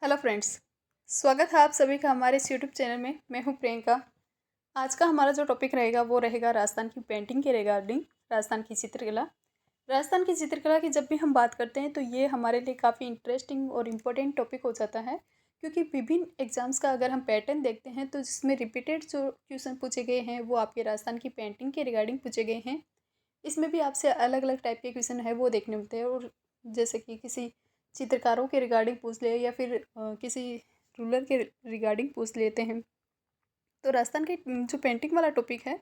Hello friends. स्वागत है आप सभी का हमारे इस यूट्यूब चैनल में। मैं हूं प्रियंका। आज का हमारा जो टॉपिक रहेगा वो रहेगा राजस्थान की पेंटिंग के रिगार्डिंग राजस्थान की चित्रकला। राजस्थान की चित्रकला की जब भी हम बात करते हैं तो ये हमारे लिए काफ़ी इंटरेस्टिंग और इम्पोर्टेंट टॉपिक हो जाता है, क्योंकि विभिन्न एग्जाम्स का अगर हम पैटर्न देखते हैं तो जिसमें रिपीटेड जो क्वेश्चन पूछे गए हैं वो आपके राजस्थान की पेंटिंग के रिगार्डिंग पूछे गए हैं। इसमें भी आपसे अलग अलग टाइप के क्वेश्चन है वो देखने मिलते हैं, और जैसे कि किसी चित्रकारों के रिगार्डिंग पूछ ले या फिर किसी रूलर के रिगार्डिंग पूछ लेते हैं। तो राजस्थान के जो पेंटिंग वाला टॉपिक है,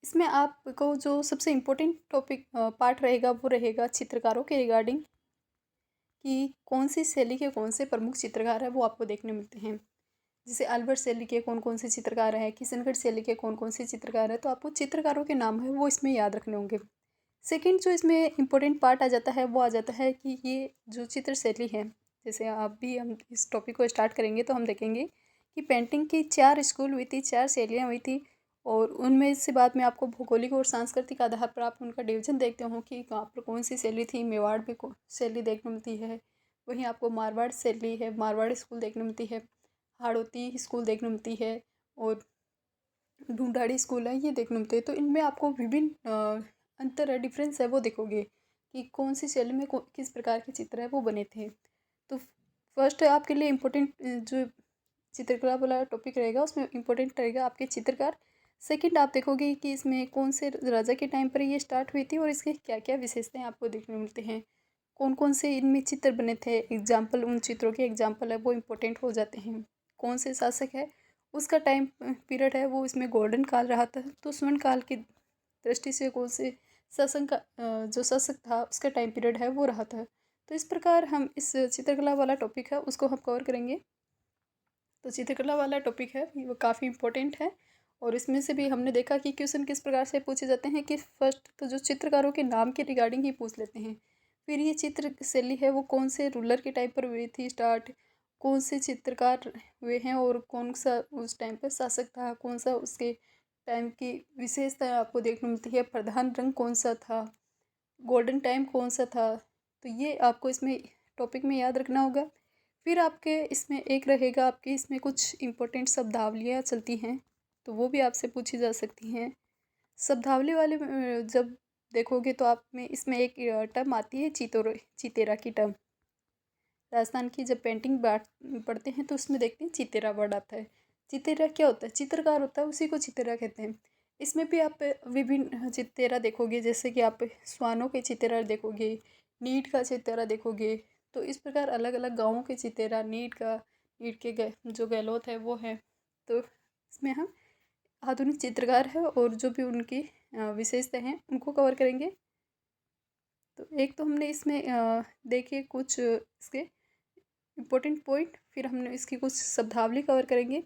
इसमें आपको जो सबसे इम्पोर्टेंट टॉपिक पार्ट रहेगा वो रहेगा चित्रकारों के रिगार्डिंग, कि कौन सी शैली के कौन से प्रमुख चित्रकार है वो आपको देखने मिलते हैं। जैसे अलवर शैली के कौन कौन से चित्रकार हैं, किशनगढ़ शैली के कौन कौन से चित्रकार हैं, तो आपको चित्रकारों के नाम है वो इसमें याद रखने होंगे। सेकंड जो इसमें इम्पोर्टेंट पार्ट आ जाता है वो आ जाता है कि ये जो चित्र शैली है, जैसे आप भी हम इस टॉपिक को स्टार्ट करेंगे तो हम देखेंगे कि पेंटिंग की 4 स्कूल हुई थी, 4 शैलियाँ हुई थी। और उनमें से बाद में आपको भौगोलिक और सांस्कृतिक आधार पर आप उनका डिवीजन देखते हो कि कहाँ पर कौन सी शैली थी। मेवाड़ में शैली देखने मिलती है, वहीं आपको मारवाड़ शैली है, मारवाड़ स्कूल देखने मिलती है, हाड़ौती स्कूल देखने मिलती है, और ढूंढाड़ी स्कूल है ये देखने मिलते हैं। तो इनमें आपको विभिन्न अंतर है, डिफरेंस है वो देखोगे कि कौन सी शैली में किस प्रकार के चित्र है वो बने थे। तो फर्स्ट आपके लिए इम्पोर्टेंट जो चित्रकला वाला टॉपिक रहेगा उसमें इम्पोर्टेंट रहेगा आपके चित्रकार। सेकंड आप देखोगे कि इसमें कौन से राजा के टाइम पर ये स्टार्ट हुई थी और इसके क्या क्या विशेषताएं आपको देखने मिलते हैं, कौन कौन से इनमें चित्र बने थे, एग्जाम्पल उन चित्रों के एग्जाम्पल है वो इम्पोर्टेंट हो जाते हैं। कौन से शासक है, उसका टाइम पीरियड है वो इसमें गोल्डन काल रहा था, तो स्वर्ण काल की दृष्टि से कौन से शासन का जो शासक था उसका टाइम पीरियड है वो रहा था। तो इस प्रकार हम इस चित्रकला वाला टॉपिक है उसको हम कवर करेंगे। तो चित्रकला वाला टॉपिक है वो काफ़ी इंपॉर्टेंट है, और इसमें से भी हमने देखा कि क्वेश्चन किस प्रकार से पूछे जाते हैं कि फर्स्ट तो जो चित्रकारों के नाम के रिगार्डिंग ही पूछ लेते हैं। फिर ये चित्र शैली है वो कौन से रूलर के टाइम पर हुई थी स्टार्ट, कौन से चित्रकार हुए हैं और कौन सा उस टाइम पर शासक था, कौन सा उसके टाइम की विशेषता आपको देखने मिलती है, प्रधान रंग कौन सा था, गोल्डन टाइम कौन सा था। तो ये आपको इसमें टॉपिक में याद रखना होगा। फिर आपके इसमें एक रहेगा, आपके इसमें कुछ इंपॉर्टेंट शब्दावलियाँ चलती हैं तो वो भी आपसे पूछी जा सकती हैं। शब्दावली वाले जब देखोगे तो आप में इसमें एक टर्म आती है चितेरा की टर्म। राजस्थान की जब पेंटिंग बात पढ़ते हैं तो उसमें देखते हैं चितेरा वर्ड आता है। चितेरा क्या होता है, चित्रकार होता है, उसी को चितेरा कहते हैं। इसमें भी आप विभिन्न चितेरा देखोगे, जैसे कि आप स्वानों के चितेरा देखोगे, नीट का चितेरा देखोगे। तो इस प्रकार अलग अलग गाँवों के चितेरा, नीट के जो गहलोत है वो है। तो इसमें हम आधुनिक चित्रकार है और जो भी उनकी विशेषता हैं उनको कवर करेंगे। तो एक तो हमने इसमें देखे कुछ इसके इम्पोर्टेंट पॉइंट, फिर हमने इसकी कुछ शब्दावली कवर करेंगे।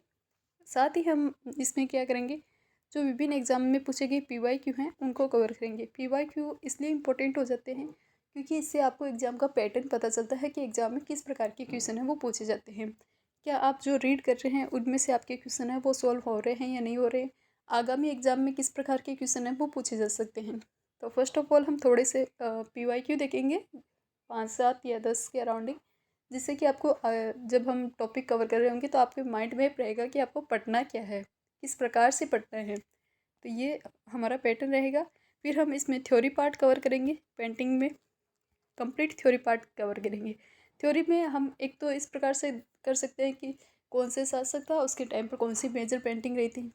साथ ही हम इसमें क्या करेंगे, जो विभिन्न एग्जाम में पूछे गए PYQ हैं उनको कवर करेंगे। PYQ इसलिए इम्पोर्टेंट हो जाते हैं क्योंकि इससे आपको एग्जाम का पैटर्न पता चलता है कि एग्जाम में किस प्रकार के क्वेश्चन हैं वो पूछे जाते हैं। क्या आप जो रीड कर रहे हैं उनमें से आपके क्वेश्चन हैं वो सॉल्व हो रहे हैं या नहीं हो रहे, आगामी एग्जाम में किस प्रकार के क्वेश्चन हैं वो पूछे जा सकते हैं। तो फर्स्ट ऑफ ऑल हम थोड़े से PYQ देखेंगे, 5 7 या 10 के अराउंडिंग, जिससे कि आपको जब हम टॉपिक कवर कर रहे होंगे तो आपके माइंड में रहेगा कि आपको पढ़ना क्या है, किस प्रकार से पढ़ना है। तो ये हमारा पैटर्न रहेगा। फिर हम इसमें थ्योरी पार्ट कवर करेंगे, पेंटिंग में कंप्लीट थ्योरी पार्ट कवर करेंगे। थ्योरी में हम एक तो इस प्रकार से कर सकते हैं कि कौन से शासक था, उसके टाइम पर कौन सी मेजर पेंटिंग रही थी,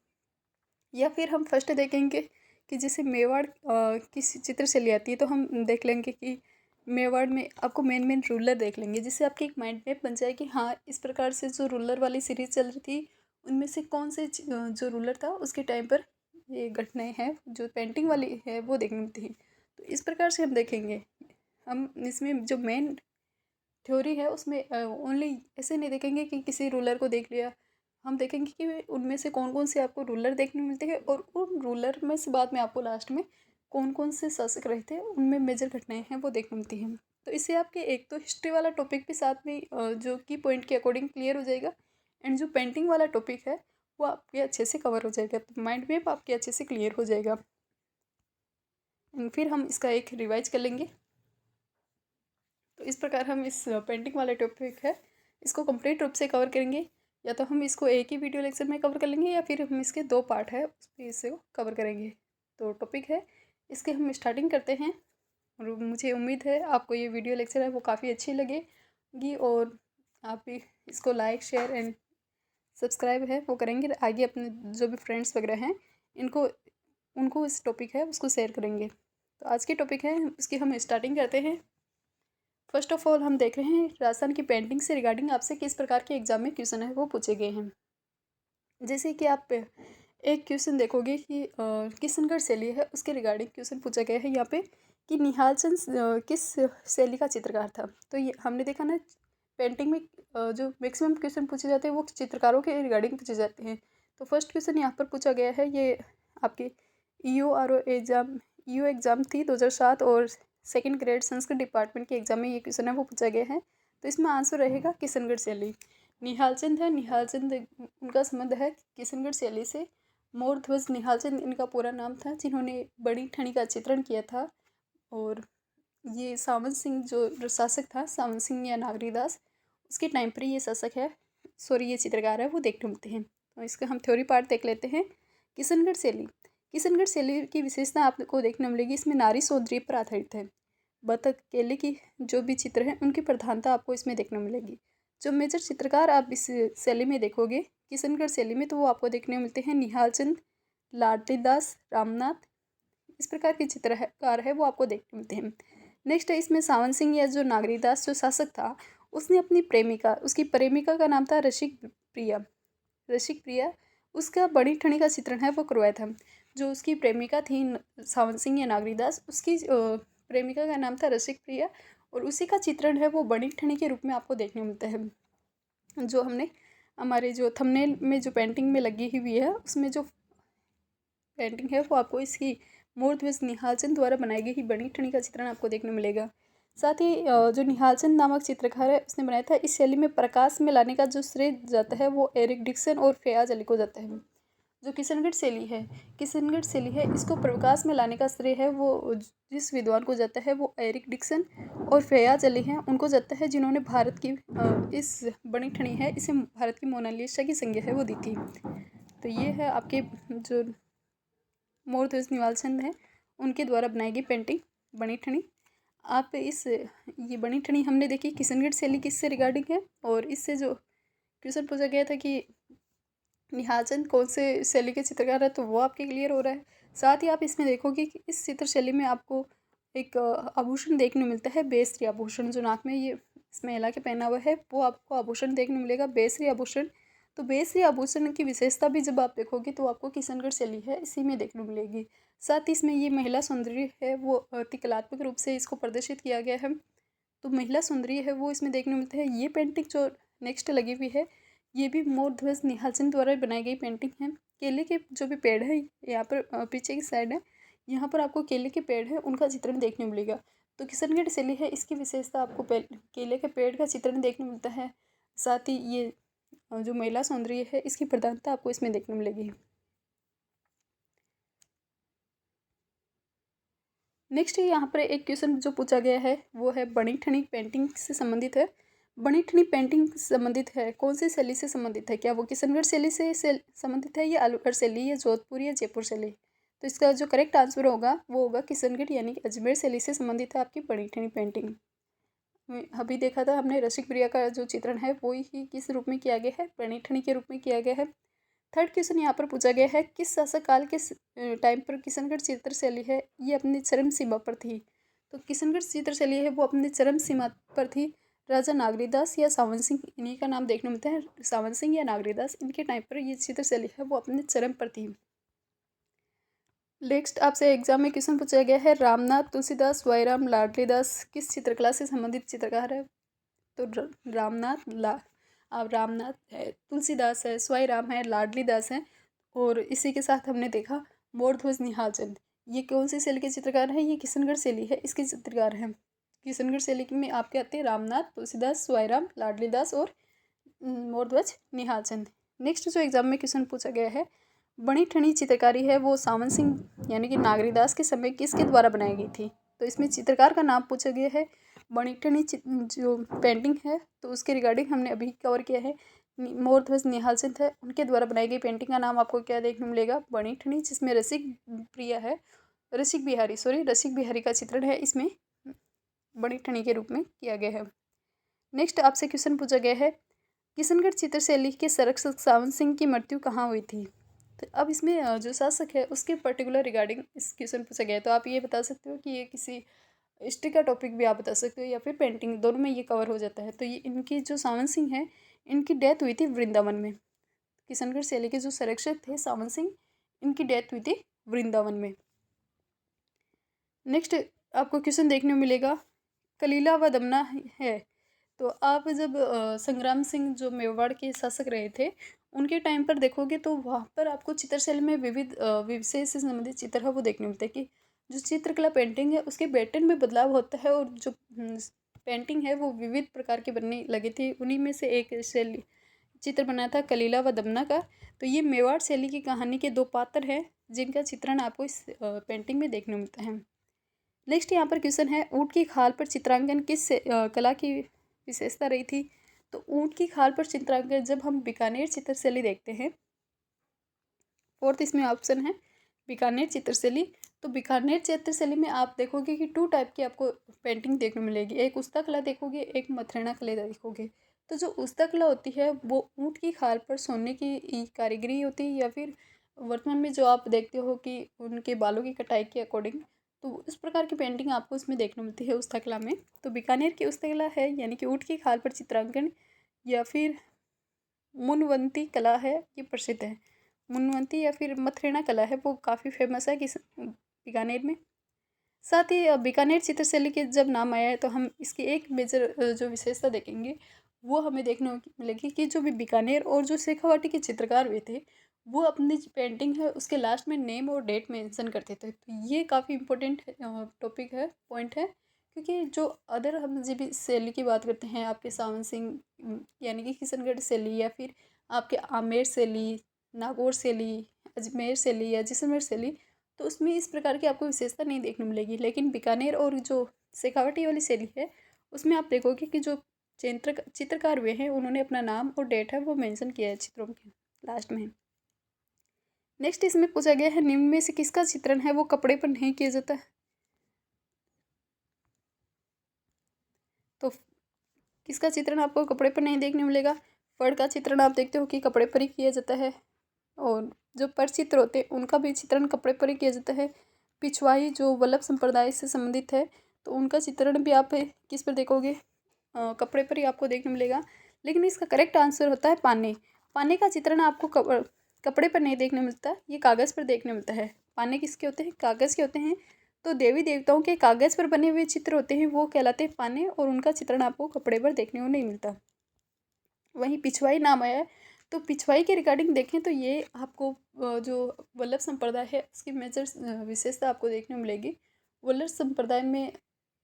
या फिर हम फर्स्ट देखेंगे कि जैसे मेवाड़ की चित्र चली आती है तो हम देख लेंगे कि मेवाड़ में आपको मेन मेन रूलर देख लेंगे, जिससे आपकी एक माइंड मैप बन जाए कि हाँ इस प्रकार से जो रूलर वाली सीरीज चल रही थी उनमें से कौन से जो रूलर था उसके टाइम पर ये घटनाएं हैं जो पेंटिंग वाली है वो देखनी मिलती है। तो इस प्रकार से हम देखेंगे। हम इसमें जो मेन थ्योरी है उसमें ओनली ऐसे नहीं देखेंगे कि किसी रूलर को देख लिया, हम देखेंगे कि उनमें से कौन कौन से आपको रूलर देखने मिलते हैं और उन रूलर में से बाद में आपको लास्ट में कौन कौन से शासक रहे थे उनमें मेजर घटनाएं हैं वो देखने मिलती हैं। तो इससे आपके एक तो हिस्ट्री वाला टॉपिक भी साथ में जो की पॉइंट के अकॉर्डिंग क्लियर हो जाएगा, एंड जो पेंटिंग वाला टॉपिक है वो आपके अच्छे से कवर हो जाएगा, तो माइंड मैप आपके अच्छे से क्लियर हो जाएगा। एंड फिर हम इसका एक रिवाइज कर लेंगे। तो इस प्रकार हम इस पेंटिंग वाले टॉपिक है इसको कंप्लीट रूप से कवर करेंगे, या तो हम इसको एक ही वीडियो लेक्चर में कवर कर लेंगे या फिर हम इसके 2 पार्ट है उस पर इसे कवर करेंगे। तो टॉपिक है इसके, हम स्टार्टिंग करते हैं। और मुझे उम्मीद है आपको ये वीडियो लेक्चर है वो काफ़ी अच्छी लगेगी और आप भी इसको लाइक शेयर एंड सब्सक्राइब है वो करेंगे, आगे अपने जो भी फ्रेंड्स वगैरह हैं उनको इस टॉपिक है उसको शेयर करेंगे। तो आज की टॉपिक है उसकी हम स्टार्टिंग करते हैं। फर्स्ट ऑफ ऑल हम देख रहे हैं राजस्थान की पेंटिंग से रिगार्डिंग आपसे किस प्रकार के एग्जाम में क्वेश्चन है वो पूछे गए हैं। जैसे कि आप एक क्वेश्चन देखोगे कि किशनगढ़ शैली है उसके रिगार्डिंग क्वेश्चन पूछा गया है यहाँ पे कि निहाल चंद किस शैली का चित्रकार था। तो ये हमने देखा ना, पेंटिंग में जो मैक्सिमम क्वेश्चन पूछे जाते हैं वो चित्रकारों के रिगार्डिंग पूछे जाते हैं। तो फर्स्ट क्वेश्चन यहाँ पर पूछा गया है, ये आपके ईओ एग्ज़ाम थी 2007 और सेकंड ग्रेड संस्कृत डिपार्टमेंट के एग्जाम में ये क्वेश्चन है वो पूछा गया है। तो इसमें आंसर रहेगा किशनगढ़ शैली। निहालचंद है, निहालचंद उनका संबंध है किशनगढ़ शैली से। मोरध्वज निहालचंद इनका पूरा नाम था, जिन्होंने बड़ी ठनी का चित्रण किया था। और ये सावन सिंह जो शासक था, सावन सिंह या नागरीदास, उसके टाइम पर ये शासक है, सॉरी ये चित्रकार है वो देखने मिलते हैं। तो इसका हम थ्योरी पार्ट देख लेते हैं। किशनगढ़ शैली, किशनगढ़ शैली की विशेषता आपको देखने मिलेगी, इसमें नारी सौंदर्य पर आधारित है। बतख, केले की जो भी चित्र हैं उनकी प्रधानता आपको इसमें देखने मिलेगी। जो मेजर चित्रकार आप इस शैली में देखोगे किशनगढ़ शैली में, तो वो आपको देखने मिलते हैं निहालचंद, लाडलीदास, रामनाथ, इस प्रकार के चित्रकार है वो आपको देखने मिलते हैं। नेक्स्ट है इसमें सावन सिंह या जो नागरीदास जो शासक था, उसने अपनी प्रेमिका, उसकी प्रेमिका का नाम था रसिक प्रिया, उसका बड़ी ठनी का चित्रण है वो करवाया था। जो उसकी प्रेमिका थी सावन सिंह या नागरीदास, उसकी प्रेमिका का नाम था रसिक प्रिया, और उसी का चित्रण है वो बड़ी ठनी के रूप में आपको देखने मिलता है। जो हमने हमारे जो थंबनेल में जो पेंटिंग में लगी हुई है उसमें जो पेंटिंग है वो आपको इसकी मोरध्वज निहालचंद द्वारा बनाई गई ही बड़ी ठनी का चित्रण आपको देखने मिलेगा। साथ ही जो निहालचंद नामक चित्रकार है उसने बनाया था। इस शैली में प्रकाश में लाने का जो श्रेय जाता है वो एरिक डिक्सन और फयाज अली को जाता है। जो किशनगढ़ शैली है इसको प्रकाश में लाने का श्रेय है वो जिस विद्वान को जाता है वो एरिक डिक्सन और फयाज अली हैं, उनको जाता है, जिन्होंने भारत की इस बनी ठनी है इसे भारत की मोनालिसा की संज्ञा है वो दी थी। तो ये है आपके जो मोरध्वज निहालचंद हैं उनके द्वारा बनाई गई पेंटिंग बनी ठनी। आप ये बनी ठनी हमने देखी किशनगढ़ शैली किससे रिगार्डिंग है, और इससे जो क्वेश्चन पूछा गया था कि निहालचंद कौन से शैली के चित्रकार है, तो वो आपके क्लियर हो रहा है। साथ ही आप इसमें देखोगे कि इस चित्र शैली में आपको एक आभूषण देखने मिलता है, बेसरी आभूषण, जो नाक में ये इस महिला के पहना हुआ है वो आपको आभूषण देखने मिलेगा, बेसरी आभूषण। तो बेसरी आभूषण की विशेषता भी जब आप देखोगे तो आपको किशनगढ़ शैली है इसी में देखने मिलेगी। साथ ही इसमें ये महिला सौंदर्य है वो अति कलात्मक रूप से इसको प्रदर्शित किया गया है। तो महिला सौंदर्य है वो इसमें देखने मिलता है। ये पेंटिंग जो नेक्स्ट लगी हुई है ये भी मोरध्वज निहालचंद द्वारा बनाई गई पेंटिंग है। केले के जो भी पेड़ है यहाँ पर पीछे की साइड है, यहाँ पर आपको केले के पेड़ है उनका चित्रण देखने मिलेगा। तो किशनगढ़ शैली है इसकी विशेषता आपको केले के पेड़ का चित्रण देखने मिलता है। साथ ही ये जो महिला सौंदर्य है इसकी प्रधानता आपको इसमें देखने मिलेगी। नेक्स्ट यहाँ पर एक क्वेश्चन जो पूछा गया है वो है बनी ठनी पेंटिंग से संबंधित है। बनी ठनी पेंटिंग संबंधित है कौन सी शैली से संबंधित है, क्या वो किशनगढ़ शैली से संबंधित है, या आलूगढ़ शैली, या जोधपुर, या जयपुर शैली। तो इसका जो करेक्ट आंसर होगा वो होगा किशनगढ़ यानी कि अजमेर शैली से संबंधित है आपकी बनी ठनी पेंटिंग। अभी देखा था हमने रसिक प्रिया का जो चित्रण है वो ही किस रूप में किया गया है, बनी ठनी के रूप में किया गया है। थर्ड क्वेश्चन यहाँ पर पूछा गया है किस शासक काल के टाइम पर किशनगढ़ चित्र शैली है ये अपनी चरम सीमा पर थी। तो किशनगढ़ चित्र शैली है वो अपनी चरम सीमा पर थी। राजा नागरीदास या सावन सिंह, इन्हीं का नाम देखने मिलता है, सावन सिंह या नागरीदास, इनके टाइम पर ये चित्र शैली है वो अपने चरम पर थी। नेक्स्ट आपसे एग्जाम में क्वेश्चन पूछा गया है रामनाथ, तुलसीदास, वाईराम, लाडलीदास किस चित्रकला से संबंधित चित्रकार है। तो रामनाथ है, तुलसीदास है, स्वाईराम है, लाडलीदास है, और इसी के साथ हमने देखा मोरध्वज निहालचंद। ये कौन सी शैली के चित्रकार हैं, ये किशनगढ़ शैली है इसके चित्रकार हैं। किशनगढ़ शैली में आपके आते हैं रामनाथ, तुलसीदास, स्वाईराम, लाडलीदास और मोरध्वज निहालचंद। नेक्स्ट जो एग्जाम में क्वेश्चन पूछा गया है बनी ठनी चित्रकारी है वो सावन सिंह यानी कि नागरीदास के समय किसके द्वारा बनाई गई थी। तो इसमें चित्रकार का नाम पूछा गया है बणिठनी जो पेंटिंग है तो उसके रिगार्डिंग हमने अभी कवर किया है। मोरध्वज निहालचंद है, उनके द्वारा बनाई गई पेंटिंग का नाम आपको क्या देखने मिलेगा? बणिठनी, जिसमें रसिक बिहारी का चित्रण है इसमें बणिठनी के रूप में किया गया है। नेक्स्ट आपसे क्वेश्चन पूछा गया है, किशनगढ़ चित्रशैली के संरक्षक सावंत सिंह की मृत्यु कहाँ हुई थी? तो अब इसमें जो शासक है उसके पर्टिकुलर रिगार्डिंग इस क्वेश्चन पूछा गया है। तो आप ये बता सकते हो कि ये किसी हिस्ट्री का टॉपिक भी आप बता सकते हो या फिर पेंटिंग, दोनों में ये कवर हो जाता है। तो ये इनकी जो सावंत सिंह है, इनकी डेथ हुई थी वृंदावन में। किशनगढ़ शैली के जो संरक्षक थे सावंत सिंह, इनकी डेथ हुई थी वृंदावन में। नेक्स्ट आपको क्वेश्चन देखने को मिलेगा, कलीला व दमना है। तो आप जब संग्राम सिंह जो मेवाड़ के शासक रहे थे, उनके टाइम पर देखोगे तो वहाँ पर आपको चित्रशैली में विविध विषय से संबंधित चित्र है वो देखने मिलते हैं कि जो चित्रकला पेंटिंग है उसके पैटर्न में बदलाव होता है और जो पेंटिंग है वो विविध प्रकार के बनने लगे थे। उन्हीं में से एक शैली चित्र बना था कलीला व दमना का। तो ये मेवाड़ शैली की कहानी के दो पात्र हैं जिनका चित्रण आपको इस पेंटिंग में देखने मिलता है। नेक्स्ट यहाँ पर क्वेश्चन है, ऊँट की खाल पर चित्रांकन किस कला की विशेषता रही थी? तो ऊँट की खाल पर चित्रांकन जब हम बीकानेर चित्रशैली देखते हैं, फोर्थ इसमें ऑप्शन है बीकानेर चित्रशैली। तो बीकानेर चित्रशैली में आप देखोगे कि 2 टाइप की आपको पेंटिंग देखने मिलेगी, एक उस्ता कला देखोगे, एक मथरेणा कला देखोगे। तो जो उस्ता कला होती है वो ऊँट की खाल पर सोने की कारीगरी होती है या फिर वर्तमान में जो आप देखते हो कि उनके बालों की कटाई के अकॉर्डिंग, तो इस प्रकार की पेंटिंग आपको इसमें देखने मिलती है उस्ता कला में। तो बीकानेर की उस्ता कला है यानी कि ऊँट की खाल पर चित्रांकन या फिर मुनवंती कला है, ये प्रसिद्ध है। मुनवंती या फिर मथरेणा कला है वो काफ़ी फेमस है किस बीकानेर में। साथ ही बीकानेर चित्रशैली के जब नाम आया है तो हम इसकी एक मेजर जो विशेषता देखेंगे वो हमें देखने मिलेगी कि जो भी बीकानेर और जो शेखावाटी के चित्रकार हुए थे वो अपनी जो पेंटिंग है उसके लास्ट में नेम और डेट मेंशन करते थे। तो ये काफ़ी इम्पोर्टेंट टॉपिक है, पॉइंट है, क्योंकि जो अदर हम जब भी शैली की बात करते हैं आपके सावन सिंह यानी कि किशनगढ़ शैली या फिर आपके आमेर शैली, नागौर शैली, अजमेर शैली या जैसलमेर शैली, तो उसमें इस प्रकार की आपको विशेषता नहीं देखने मिलेगी। लेकिन बीकानेर और जो शेखावटी वाली शैली है उसमें आप देखोगे कि जो चित्रकार हुए हैं उन्होंने अपना नाम और डेट है वो मेंशन किया है चित्रों के लास्ट में। नेक्स्ट इसमें पूछा गया है, निम्न में से किसका चित्रण है वो कपड़े पर नहीं किया जाता? तो किसका चित्रण आपको कपड़े पर नहीं देखने मिलेगा? फड़ का चित्रण आप देखते हो कि कपड़े पर ही किया जाता है, और जो परचित्र होते हैं उनका भी चित्रण कपड़े पर ही किया जाता है। पिछवाई जो वल्लभ संप्रदाय से संबंधित है तो उनका चित्रण भी आप किस पर देखोगे? कपड़े पर ही आपको देखने मिलेगा। लेकिन इसका करेक्ट आंसर होता है पाने। पाने का चित्रण आपको कपड़े पर नहीं देखने मिलता, ये कागज़ पर देखने मिलता है। पाने किसके होते हैं? कागज़ के होते हैं। तो देवी देवताओं के कागज़ पर बने हुए चित्र होते हैं वो कहलाते हैं पाने, और उनका चित्रण आपको कपड़े पर देखने को नहीं मिलता। वहीं पिछवाई नाम आया है, तो पिछवाई के रिगार्डिंग देखें तो ये आपको जो वल्लभ संप्रदाय है उसकी मेजर विशेषता आपको देखने मिलेगी। वल्लभ संप्रदाय में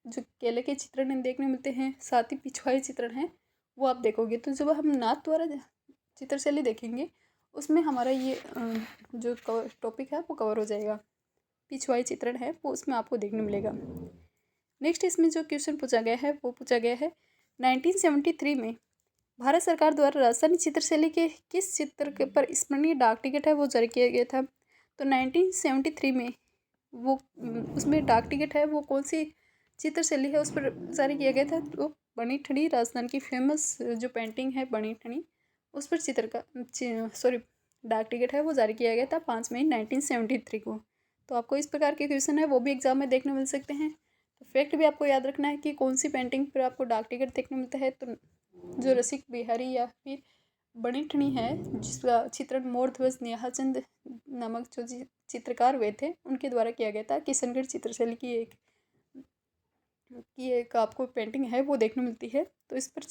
जो केले के चित्रण देखने मिलते हैं, साथ ही पिछवाई चित्रण है वो आप देखोगे। तो जब हम नाथ द्वारा चित्रशैली देखेंगे उसमें हमारा ये जो टॉपिक है वो कवर हो जाएगा। पिछवाई चित्रण है वो उसमें आपको देखने मिलेगा। नेक्स्ट इसमें जो क्वेश्चन पूछा गया है वो पूछा गया है, 1973 में भारत सरकार द्वारा राजस्थानी चित्रशैली के किस चित्र के पर स्मरणीय डाक टिकट है वो जारी किया गया था? तो 1973 में वो उसमें डाक टिकट है वो कौन सी चित्रशैली है उस पर जारी किया गया था? तो बणिठनी, राजस्थान की फेमस जो पेंटिंग है बणिठनी, उस पर डाक टिकट है वो जारी किया गया था 5 मई 1973 को। तो आपको इस प्रकार के क्वेश्चन है वो भी एग्जाम में देखने मिल सकते हैं। तो फैक्ट भी आपको याद रखना है कि कौन सी पेंटिंग पर आपको डाक टिकट देखने मिलता है। तो जो रसिक बिहारी या फिर बणिठनी है जिसका चित्रण मोरध्वज निहालचंद नामक जो चित्रकार हुए थे उनके द्वारा किया गया था। किशनगढ़ चित्रशैली की एक आपको पेंटिंग है वो देखने मिलती है। तो इस पर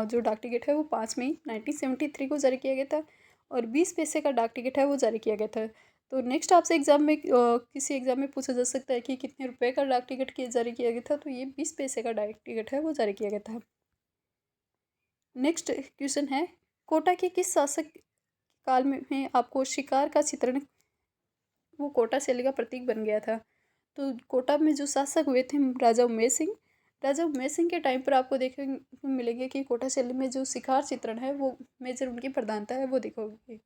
जो डाक टिकट है वो 5 मई 1973 को जारी किया गया था, और 20 पैसे का डाक टिकट है वो जारी किया गया था। तो नेक्स्ट आपसे एग्जाम में किसी एग्जाम में पूछा जा सकता है कि कितने रुपए का डाक टिकट जारी किया गया था? तो ये 20 पैसे का डाक टिकट है वो जारी किया गया था। नेक्स्ट क्वेश्चन है, कोटा के किस शासक काल में आपको शिकार का चित्रण वो कोटा शैली का प्रतीक बन गया था? तो कोटा में जो शासक हुए थे राजा उमेर सिंह, राजा उमेश सिंह के टाइम पर आपको देखने को मिलेगा कि कोटा शैली में जो शिकार चित्रण है वो मेजर उनकी प्रधानता है वो दिखोगे।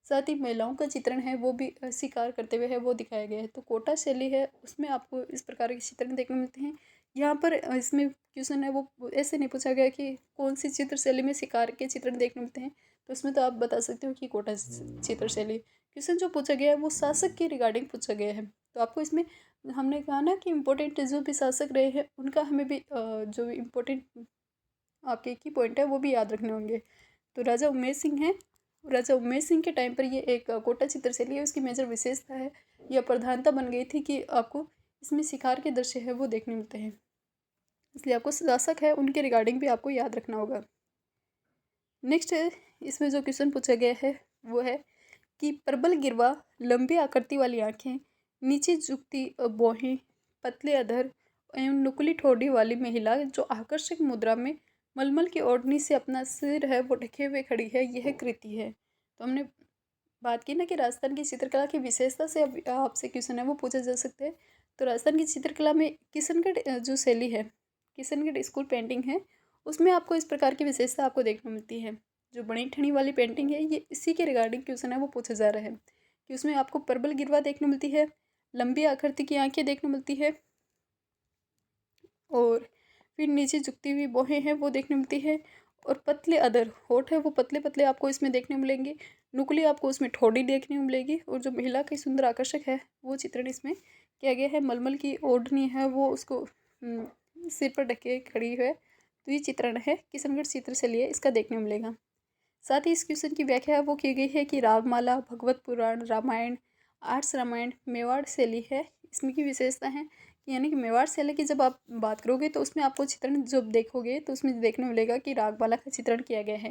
साथ ही महिलाओं का चित्रण है वो भी शिकार करते हुए है वो दिखाया गया है। तो कोटा शैली है उसमें आपको इस प्रकार के चित्रण देखने मिलते हैं। यहाँ पर इसमें क्वेश्चन है वो ऐसे नहीं पूछा गया कि कौन सी चित्र शैली में शिकार के चित्रण देखने मिलते हैं, तो उसमें तो आप बता सकते हो कि कोटा चित्र शैली। क्वेश्चन जो पूछा गया है वो शासक के रिगार्डिंग पूछा गया है। तो आपको इसमें हमने कहा ना कि इम्पोर्टेंट जो भी शासक रहे हैं उनका हमें भी जो इम्पोर्टेंट आपके की पॉइंट है वो भी याद रखने होंगे। तो राजा उमेश सिंह है, राजा उमेश सिंह के टाइम पर ये एक कोटा चित्र शैली है, उसकी मेजर विशेषता है या प्रधानता बन गई थी कि आपको इसमें शिकार के दृश्य है वो देखने मिलते हैं, इसलिए आपको शासक है उनके रिगार्डिंग भी आपको याद रखना होगा। नेक्स्ट है इसमें जो क्वेश्चन पूछा गया है वो है कि प्रबल गिरवा, लंबी आकृति वाली आंखें, नीचे झुकती भौहें, पतले अधर एवं नुकीली ठोड़ी वाली महिला जो आकर्षक मुद्रा में मलमल की ओढ़नी से अपना सिर है वो ढके हुए खड़ी है, यह कृति है। तो हमने बात की ना कि राजस्थान की चित्रकला की विशेषता से अब आपसे क्वेश्चन है वो पूछा जा सकते हैं। तो राजस्थान की चित्रकला में किशनगढ़ जो शैली है, किशनगढ़ स्कूल पेंटिंग है, उसमें आपको इस प्रकार की विशेषता आपको देखने मिलती है। जो बनी ठनी वाली पेंटिंग है ये इसी के रिगार्डिंग क्वेश्चन है वो पूछा जा रहा है कि उसमें आपको प्रबल गिरवा देखने मिलती है, लंबी आकृति की आंखें देखने मिलती है और फिर नीचे झुकती हुई भौहें हैं वो देखने मिलती है और पतले अधर होठ है वो पतले पतले आपको इसमें देखने मिलेंगे, नुकली आपको उसमें ठोड़ी देखने मिलेगी और जो महिला की सुंदर आकर्षक है वो चित्रण इसमें किया गया है। मलमल की ओढ़नी है वो उसको सिर पर ढके खड़ी है। तो ये चित्रण है किशनगढ़ चित्र से लिए इसका देखने मिलेगा। साथ ही इस क्वेश्चन की व्याख्या वो की गई है कि रागमाला, भगवत पुराण, रामायण, आर्ट्स रामायण मेवाड़ शैली है। इसमें की विशेषता है यानी कि मेवाड़ शैली की जब आप बात करोगे तो उसमें आपको चित्रण जब देखोगे तो उसमें देखने मिलेगा कि रागमाला का चित्रण किया गया है,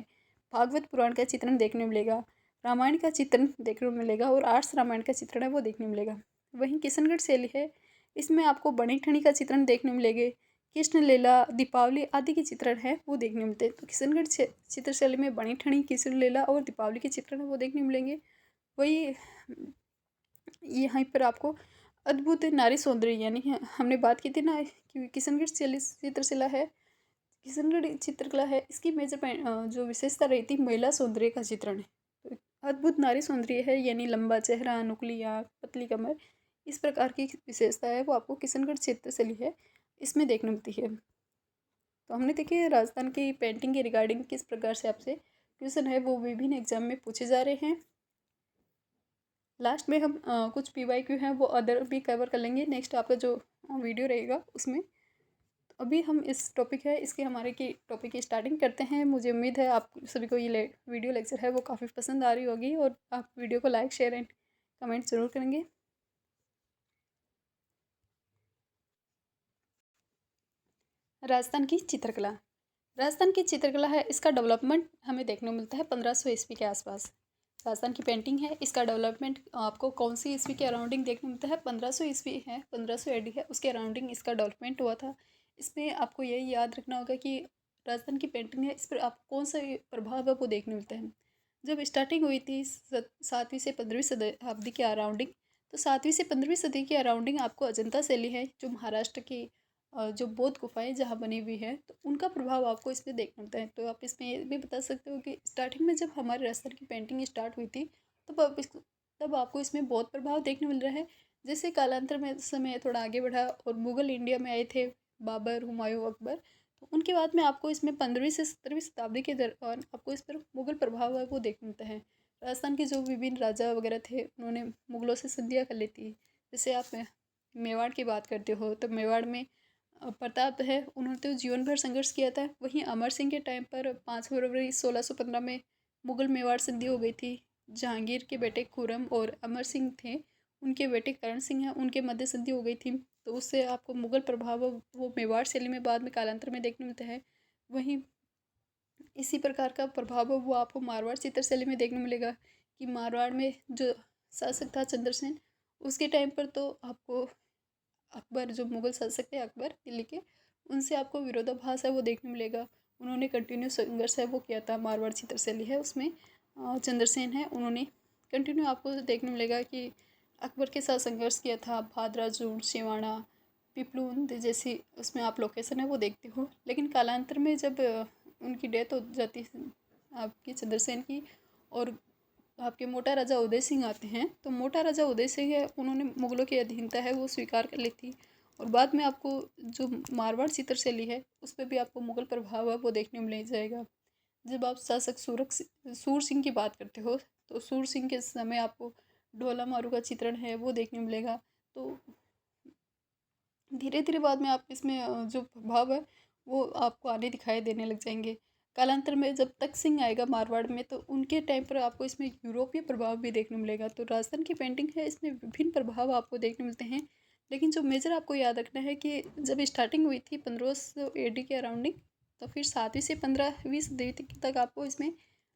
भागवत पुराण का चित्रण देखने मिलेगा, रामायण का चित्रण देखने को मिलेगा और आर्ट्स रामायण का चित्रण है वो देखने मिलेगा। वहीं किशनगढ़ शैली है इसमें आपको बनी ठनी का चित्रण देखने मिलेंगे, कृष्ण लीला, दीपावली आदि के चित्रण है वो देखने मिलते हैं। तो किशनगढ़ चित्रशैली में बनी ठनी, कृष्ण लीला और दीपावली के चित्रण है वो देखने मिलेंगे। वही यहाँ पर आपको अद्भुत नारी सौंदर्य यानी हमने बात की थी ना कि किशनगढ़ चित्रशिला है, किशनगढ़ चित्रकला है, इसकी मेजर जो विशेषता रही थी महिला सौंदर्य का चित्रण है। तो अद्भुत नारी सौंदर्य है यानी लंबा चेहरा, नुकली आँख, पतली कमर, इस प्रकार की विशेषता है वो आपको किशनगढ़ चित्रशैली है इसमें देखने मिलती है। तो हमने देखिए राजस्थान की पेंटिंग के रिगार्डिंग किस प्रकार से आपसे क्वेश्चन है वो विभिन्न एग्जाम में पूछे जा रहे हैं। लास्ट में हम कुछ PYQ हैं वो अदर भी कवर कर लेंगे नेक्स्ट आपका जो वीडियो रहेगा उसमें। तो अभी हम इस टॉपिक है इसके हमारे की टॉपिक की स्टार्टिंग करते हैं। मुझे उम्मीद है आप सभी को ये वीडियो लेक्चर है वो काफ़ी पसंद आ रही होगी और आप वीडियो को लाइक, शेयर एंड कमेंट ज़रूर करेंगे। राजस्थान की चित्रकला, राजस्थान की चित्रकला है इसका डेवलपमेंट हमें देखने को मिलता है 1500 ईस्वी के आसपास। राजस्थान की पेंटिंग है इसका डेवलपमेंट आपको कौन सी ईस्वी के अराउंडिंग देखने मिलता है, 1500 ईस्वी है, 1500 AD है, उसके अराउंडिंग इसका डेवलपमेंट हुआ था। इसमें आपको यही याद रखना होगा कि राजस्थान की पेंटिंग है इस पर आपको कौन सा प्रभाव है वो देखने मिलता है। जब स्टार्टिंग हुई थी 7वीं से 15वीं शताब्दी के अराउंडिंग, तो 7वीं से 15वीं सदी के अराउंडिंग आपको अजंता शैली है जो महाराष्ट्र की जो बौद्ध गुफाएं जहाँ बनी हुई है तो उनका प्रभाव आपको इसमें देखने मिलता है। तो आप इसमें ये भी बता सकते हो कि स्टार्टिंग में जब हमारे राजस्थान की पेंटिंग स्टार्ट हुई थी तब आपको इसमें बहुत प्रभाव देखने मिल रहा है। जैसे कालांतर में समय थोड़ा आगे बढ़ा और मुग़ल इंडिया में आए थे बाबर, हुमायूं, अकबर, तो उनके बाद में आपको इसमें 15वीं से 17वीं शताब्दी के दौरान आपको इस पर मुग़ल प्रभाव है वो देखने मिलता है। राजस्थान के जो विभिन्न राजा वगैरह थे उन्होंने मुग़लों से संधियाँ कर ली थी। जैसे आप मेवाड़ की बात करते हो तो मेवाड़ में प्रताप है उन्होंने तो जीवन भर संघर्ष किया था। वहीं अमर सिंह के टाइम पर 5 फरवरी 1615 में मुग़ल मेवाड़ संधि हो गई थी। जहांगीर के बेटे खुर्रम और अमर सिंह थे, उनके बेटे करण सिंह हैं, उनके मध्य संधि हो गई थी। तो उससे आपको मुग़ल प्रभाव वो मेवाड़ शैली में बाद में कालांतर में देखने मिलता है। वहीं इसी प्रकार का प्रभाव वो आपको मारवाड़ चित्रशैली में देखने मिलेगा कि मारवाड़ में जो शासक था चंद्रसेन, उसके टाइम पर तो आपको अकबर जो मुग़ल शासक थे अकबर दिल्ली के, उनसे आपको विरोधाभास है वो देखने मिलेगा। उन्होंने कंटिन्यू संघर्ष है वो किया था। मारवाड़ चित्रशैली है उसमें चंद्रसेन है उन्होंने कंटिन्यू आपको देखने मिलेगा कि अकबर के साथ संघर्ष किया था। भादरा, जून, सिवाना, पिपलून जैसी उसमें आप लोकेशन है वो देखते हो। लेकिन कालांतर में जब उनकी डेथ हो जाती है आपकी चंद्रसेन की, और आपके मोटा राजा उदय सिंह आते हैं, तो मोटा राजा उदय सिंह है उन्होंने मुगलों की अधीनता है वो स्वीकार कर ली थी। और बाद में आपको जो मारवाड़ चित्रशैली है उस पर भी आपको मुगल प्रभाव है वो देखने में मिल जाएगा। जब आप शासक सूर सिंह की बात करते हो तो सूर सिंह के समय आपको ढोला मारू का चित्रण है वो देखने मिलेगा। तो धीरे धीरे बाद में आप इसमें जो प्रभाव है वो आपको आने दिखाई देने लग जाएंगे। कालांतर में जब तक सिंह आएगा मारवाड़ में तो उनके टाइम पर आपको इसमें यूरोपीय प्रभाव भी देखने मिलेगा। तो राजस्थान की पेंटिंग है इसमें विभिन्न प्रभाव आपको देखने मिलते हैं। लेकिन जो मेजर आपको याद रखना है कि जब स्टार्टिंग हुई थी 1500 AD के अराउंडिंग, तो फिर 7वीं से 15वीं सदी तक आपको इसमें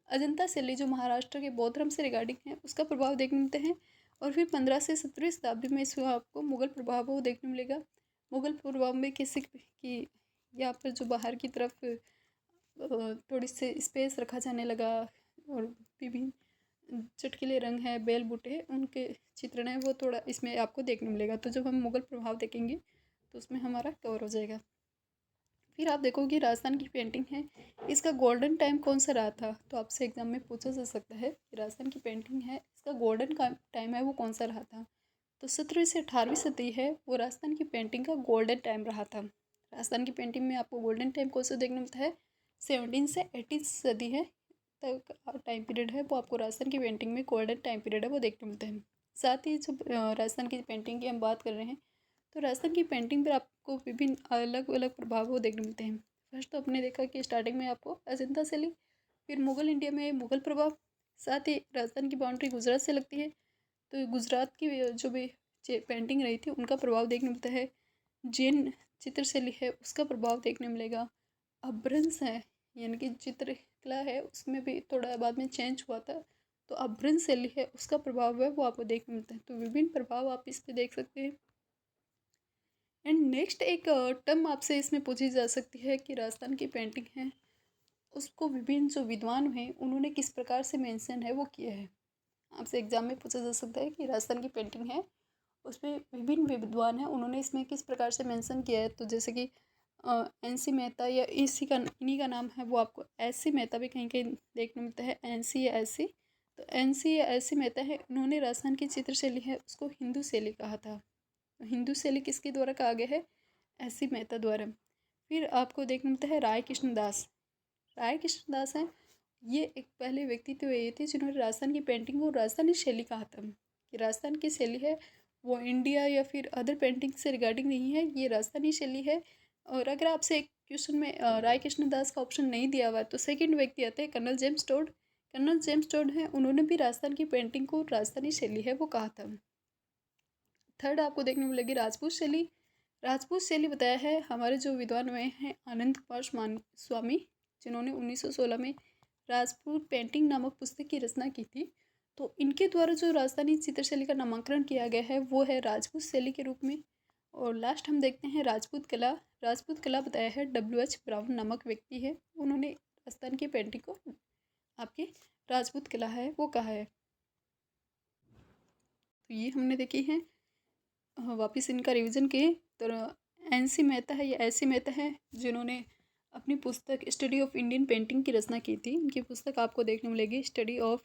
अजंता शैली जो महाराष्ट्र के बौद्ध धर्म से रिगार्डिंग है उसका प्रभाव देखने मिलते हैं। और फिर 15 से 17वीं शताब्दी में इसमें आपको मुगल प्रभाव वो देखने मिलेगा। मुगल प्रभाव में किसी की यहाँ पर जो बाहर की तरफ थोड़ी सी स्पेस रखा जाने लगा, और विभिन्न चटकीले रंग है, बेल बूटे उनके चित्रण है वो थोड़ा इसमें आपको देखने मिलेगा। तो जब हम मुगल प्रभाव देखेंगे तो उसमें हमारा कवर हो जाएगा। फिर आप देखोगे राजस्थान की पेंटिंग है इसका गोल्डन टाइम कौन सा रहा था, तो आपसे एग्जाम में पूछा जा सकता है कि राजस्थान की पेंटिंग है इसका गोल्डन टाइम है वो कौन सा रहा था। तो 17वीं से 18वीं सदी है वो राजस्थान की पेंटिंग का गोल्डन टाइम रहा था। राजस्थान की पेंटिंग में आपको गोल्डन टाइम कौन सा देखने मिलता है, 17 से 18 सदी है तक टाइम पीरियड है वो आपको राजस्थान की पेंटिंग में गोल्डन टाइम पीरियड है वो देखने मिलते हैं। साथ ही जब राजस्थान की पेंटिंग की हम बात कर रहे हैं तो राजस्थान की पेंटिंग पर आपको विभिन्न अलग अलग प्रभाव वो देखने मिलते हैं। फर्स्ट तो आपने देखा कि स्टार्टिंग में आपको अजंता शैली, फिर मुगल इंडिया में मुगल प्रभाव, साथ ही राजस्थान की बाउंड्री गुजरात से लगती है तो गुजरात की जो भी पेंटिंग रही थी उनका प्रभाव देखने मिलता है। जैन चित्रशैली है उसका प्रभाव देखने मिलेगा। अभ्रंश है यानी कि चित्रकला है उसमें भी थोड़ा बाद में चेंज हुआ था, तो अभ्रंश शैली है उसका प्रभाव है वो आपको देखने मिलता है। तो विभिन्न प्रभाव आप इस पे देख सकते हैं। एंड नेक्स्ट एक टर्म आपसे इसमें पूछी जा सकती है कि राजस्थान की पेंटिंग है उसको विभिन्न जो विद्वान हैं उन्होंने किस प्रकार से मेंशन है वो किया है। आपसे एग्जाम में पूछा जा सकता है कि राजस्थान की पेंटिंग है उसमें विभिन्न विद्वान हैं उन्होंने इसमें किस प्रकार से मेंशन किया है। तो जैसे कि NC मेहता या इसी का इन्हीं का नाम है वो आपको SC मेहता भी कहीं कहीं देखने मिलता है, NC या SC। तो NC या SC मेहता है उन्होंने राजस्थान की चित्रशैली है उसको हिंदू शैली कहा था। हिंदू शैली किसके द्वारा कहा गया है, SC मेहता द्वारा। फिर आपको देखने मिलता है राय कृष्णदास। राय कृष्णदास हैं ये एक पहले व्यक्तित्व ये थे जिन्होंने राजस्थान की पेंटिंग को राजस्थानी शैली कहा था कि राजस्थान की शैली है वो इंडिया या फिर अदर पेंटिंग से रिगार्डिंग नहीं है, ये राजस्थानी शैली है। और अगर आपसे एक क्वेश्चन में राय कृष्णदास का ऑप्शन नहीं दिया हुआ है तो सेकंड व्यक्ति आते हैं colonel James Tod. Colonel James Tod हैं उन्होंने भी राजस्थान की पेंटिंग को राजस्थानी शैली है वो कहा था। थर्ड आपको देखने को मिलेगी राजपूत शैली। राजपूत शैली बताया है हमारे जो विद्वान हुए हैं आनंद कुमार स्वामी, जिन्होंने 1916 में राजपूत पेंटिंग नामक पुस्तक की रचना की थी। तो इनके द्वारा जो राजस्थानी चित्रशैली का नामांकन किया गया है वो है राजपूत शैली के रूप में। और लास्ट हम देखते हैं राजपूत कला। राजपूत कला बताया है WH ब्राउन नामक व्यक्ति है उन्होंने राजस्थान की पेंटिंग को आपकी राजपूत कला है वो कहा है। तो ये हमने देखी है। वापस इनका रिवीजन किए तो NC मेहता है या SC मेहता है जिन्होंने अपनी पुस्तक स्टडी ऑफ इंडियन पेंटिंग की रचना की थी। इनकी पुस्तक आपको देखने मिलेगी study of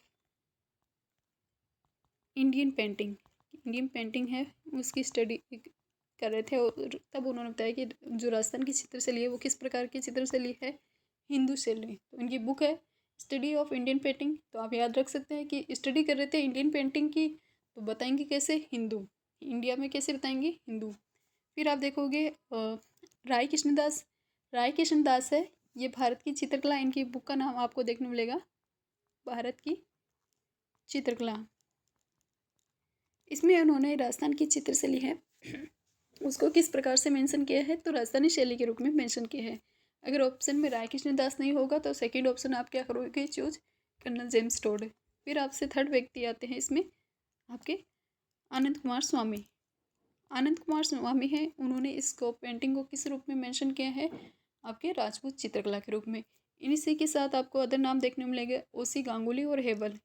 Indian painting. Indian painting है उसकी स्टडी कर रहे थे और तब उन्होंने बताया कि जो राजस्थान की चित्रशैली है वो किस प्रकार की चित्रशैली है, हिंदू शैली। तो इनकी बुक है स्टडी ऑफ इंडियन पेंटिंग। तो आप याद रख सकते हैं कि स्टडी कर रहे थे इंडियन पेंटिंग की तो बताएंगे कैसे, हिंदू, इंडिया में कैसे बताएंगे, हिंदू। फिर आप देखोगे राय कृष्णदास। राय कृष्णदास है ये भारत की चित्रकला, इनकी बुक का नाम आपको देखने मिलेगा भारत की चित्रकला। इसमें उन्होंने राजस्थान की चित्रशैली है उसको किस प्रकार से मेंशन किया है, तो राजस्थानी शैली के रूप में मेंशन किया है। अगर ऑप्शन में राय कृष्णदास नहीं होगा तो सेकंड ऑप्शन आप क्या करोगे चूज, कर्नल जेम्स टोड। फिर आपसे थर्ड व्यक्ति आते हैं इसमें आपके आनंद कुमार स्वामी। आनंद कुमार स्वामी हैं उन्होंने इसको पेंटिंग को किस रूप में मेंशन किया है, आपके राजपूत चित्रकला के रूप में। इसी के साथ आपको अदर नाम देखने मिलेंगे OC गांगुली और हेवल।